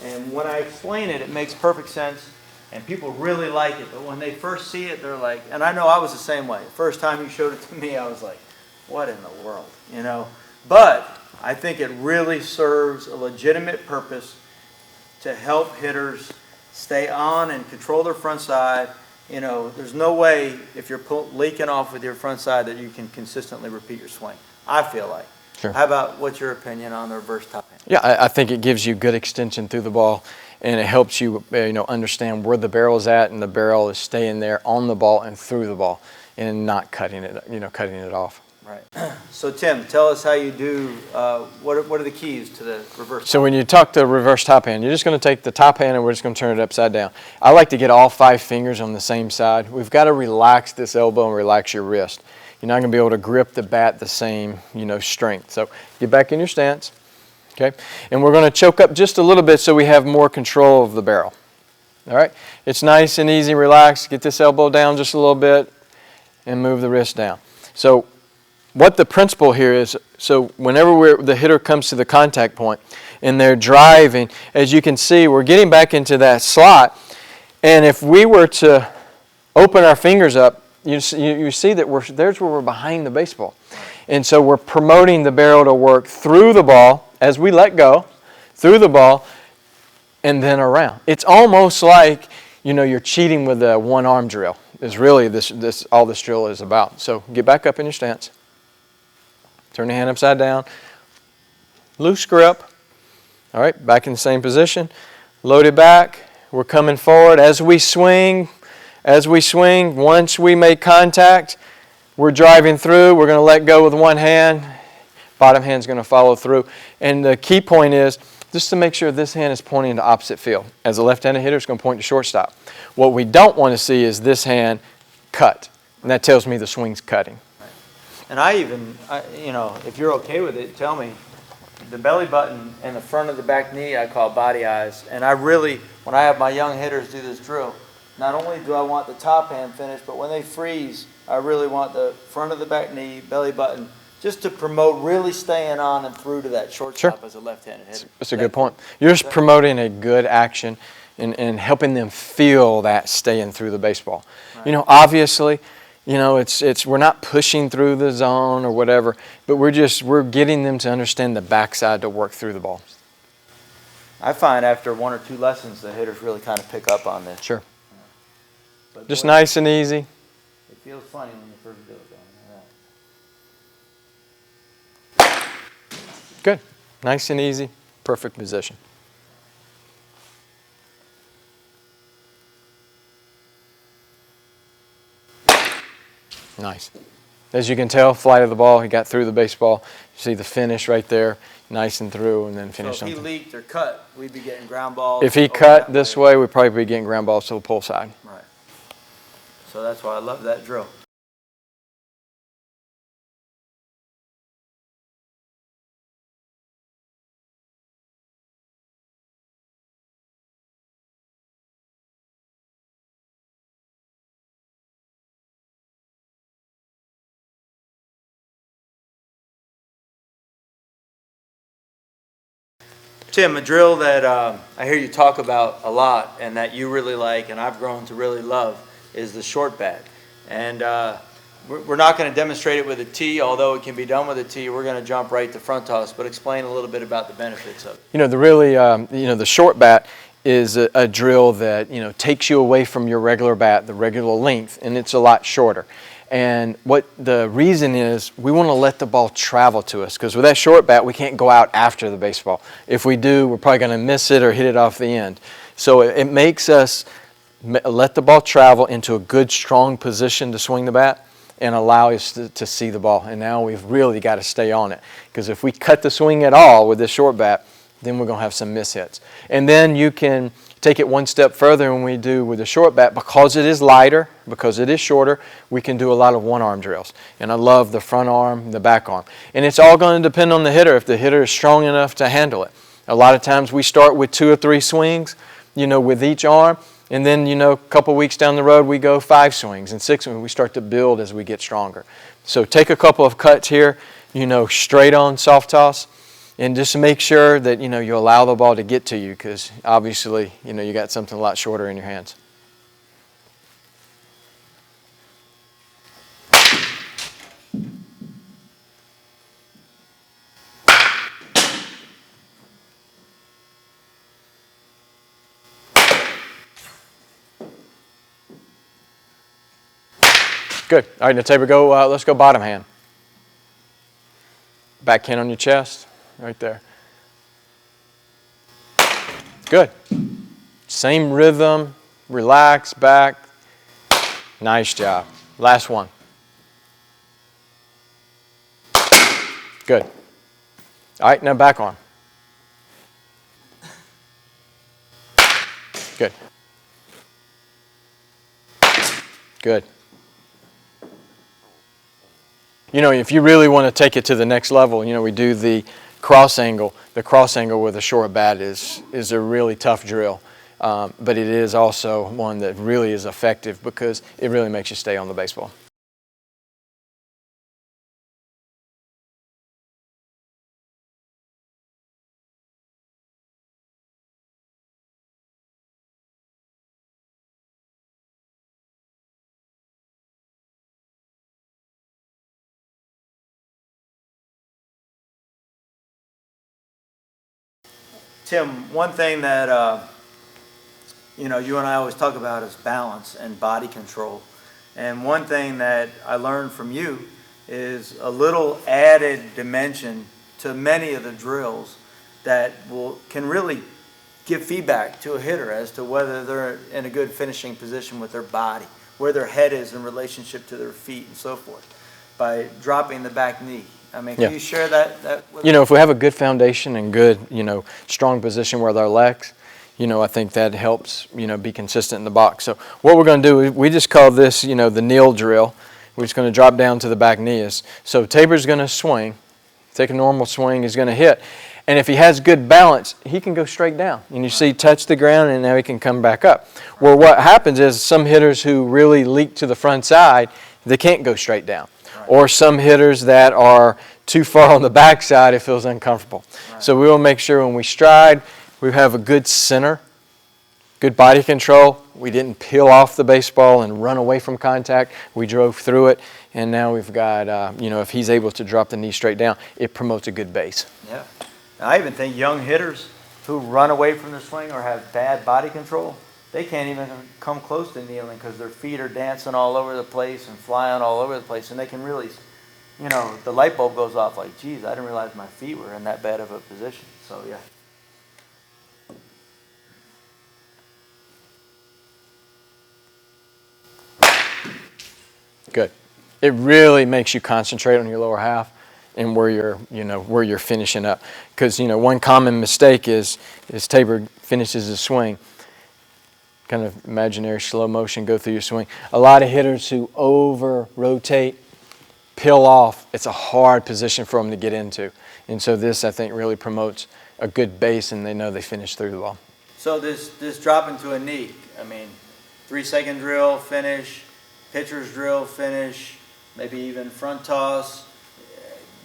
and when I explain it, it makes perfect sense, and people really like it. But when they first see it, they're like, and I know I was the same way. The first time you showed it to me, I was like, what in the world, you know? But I think it really serves a legitimate purpose to help hitters stay on and control their front side. You know, there's no way if you're leaking off with your front side that you can consistently repeat your swing, I feel like. Sure. How about, what's your opinion on the reverse top hand? Yeah, I think it gives you good extension through the ball, and it helps you, understand where the barrel is at, and the barrel is staying there on the ball and through the ball, and not cutting it off. Right. So Tim, tell us how you do. What are the keys to the reverse? So when you talk to reverse top hand, you're just going to take the top hand and we're just going to turn it upside down. I like to get all 5 fingers on the same side. We've got to relax this elbow and relax your wrist. You're not going to be able to grip the bat the same, strength. So get back in your stance, okay? And we're going to choke up just a little bit so we have more control of the barrel. All right? It's nice and easy, relax. Get this elbow down just a little bit and move the wrist down. So what the principle here is, so whenever the hitter comes to the contact point and they're driving, as you can see, we're getting back into that slot. And if we were to open our fingers up You see that there's where we're behind the baseball. And so we're promoting the barrel to work through the ball as we let go, through the ball, and then around. It's almost like, you're cheating with a one-arm drill is really all this drill is about. So get back up in your stance. Turn the hand upside down. Loose grip. All right, back in the same position. Load it back. We're coming forward. As we swing, once we make contact, we're driving through. We're going to let go with one hand. Bottom hand's going to follow through. And the key point is just to make sure this hand is pointing to opposite field. As a left-handed hitter, it's going to point to shortstop. What we don't want to see is this hand cut. And that tells me the swing's cutting. And if you're okay with it, tell me. The belly button and the front of the back knee I call body eyes. And I really, when I have my young hitters do this drill, not only do I want the top hand finished, but when they freeze, I really want the front of the back knee, belly button, just to promote really staying on and through to that shortstop as a left-handed hitter. That's a good point. You're just promoting a good action and helping them feel that staying through the baseball. Right. Obviously, we're not pushing through the zone or whatever, but we're getting them to understand the backside to work through the ball. I find after one or two lessons, the hitters really kind of pick up on this. Sure. Just nice and easy. It feels funny when you first do it, though. Good. Nice and easy. Perfect position. Nice. As you can tell, flight of the ball, he got through the baseball. You see the finish right there, nice and through, and then finish something. So if he leaked or cut, we'd be getting ground balls. If he cut this way, we'd probably be getting ground balls to the pull side. Right. So that's why I love that drill. Tim, a drill that I hear you talk about a lot and that you really like and I've grown to really love is the short bat. And we're not going to demonstrate it with a tee, although it can be done with a tee. We're going to jump right to front toss, but explain a little bit about the benefits of it. The short bat is a drill that, takes you away from your regular bat, the regular length, and it's a lot shorter. And what the reason is, we want to let the ball travel to us, because with that short bat, we can't go out after the baseball. If we do, we're probably going to miss it or hit it off the end. So it makes us let the ball travel into a good, strong position to swing the bat and allow us to see the ball. And now we've really got to stay on it, because if we cut the swing at all with this short bat, then we're going to have some miss hits. And then you can take it one step further than we do with the short bat. Because it is lighter, because it is shorter, we can do a lot of one-arm drills. And I love the front arm, the back arm. And it's all going to depend on the hitter, if the hitter is strong enough to handle it. A lot of times we start with 2 or 3 swings, with each arm. And then, a couple weeks down the road, we go 5 swings and 6 swings. We start to build as we get stronger. So take a couple of cuts here, straight on soft toss. And just make sure that, you allow the ball to get to you, because obviously, you got something a lot shorter in your hands. Good. All right, now Tabor, let's go bottom hand. Back hand on your chest. Right there. Good. Same rhythm. Relax back. Nice job. Last one. Good. All right, now back arm. Good. Good. If you really want to take it to the next level, we do the cross angle. The cross angle with a short bat is a really tough drill, but it is also one that really is effective, because it really makes you stay on the baseball. Tim, one thing that, you know, you and I always talk about is balance and body control. And one thing that I learned from you is a little added dimension to many of the drills that can really give feedback to a hitter as to whether they're in a good finishing position with their body, where their head is in relationship to their feet and so forth, by dropping the back knee. I mean, can you share that with You know, if we have a good foundation and good, you know, strong position with our legs, you know, I think that helps, you know, be consistent in the box. So what we're going to do, we just call this, you know, the kneel drill. We're just going to drop down to the back knee. So Tabor's going to swing, take a normal swing, he's going to hit. And if he has good balance, he can go straight down. And you see, touch the ground, and now he can come back up. Well, what happens is some hitters who really leak to the front side, they can't go straight down. Or some hitters that are too far on the backside, it feels uncomfortable. So we will make sure when we stride, we have a good center, good body control. We didn't peel off the baseball and run away from contact. We drove through it, and now we've got, you know, if he's able to drop the knee straight down, it promotes a good base. Yeah. I even think young hitters who run away from the swing or have bad body control, they can't even come close to kneeling because their feet are dancing all over the place and flying all over the place, and they can really, you know, the light bulb goes off like, geez, I didn't realize my feet were in that bad of a position. So, yeah. Good. It really makes you concentrate on your lower half and where you're, you know, where you're finishing up. Because, you know, one common mistake is Tabor finishes his swing, kind of imaginary slow motion, go through your swing. A lot of hitters who over-rotate, peel off, it's a hard position for them to get into. And so this, I think, really promotes a good base, and they know they finish through the ball. So this drop into a knee, I mean, 3-second drill, finish, pitcher's drill, finish, maybe even front toss.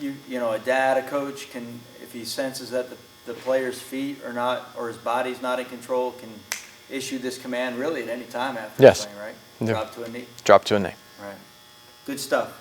You know, a dad, a coach can, if he senses that the player's feet are not, or his body's not in control, can issue this command really at any time after the swing, right? Yeah. Drop to a knee. Drop to a knee. Right. Good stuff.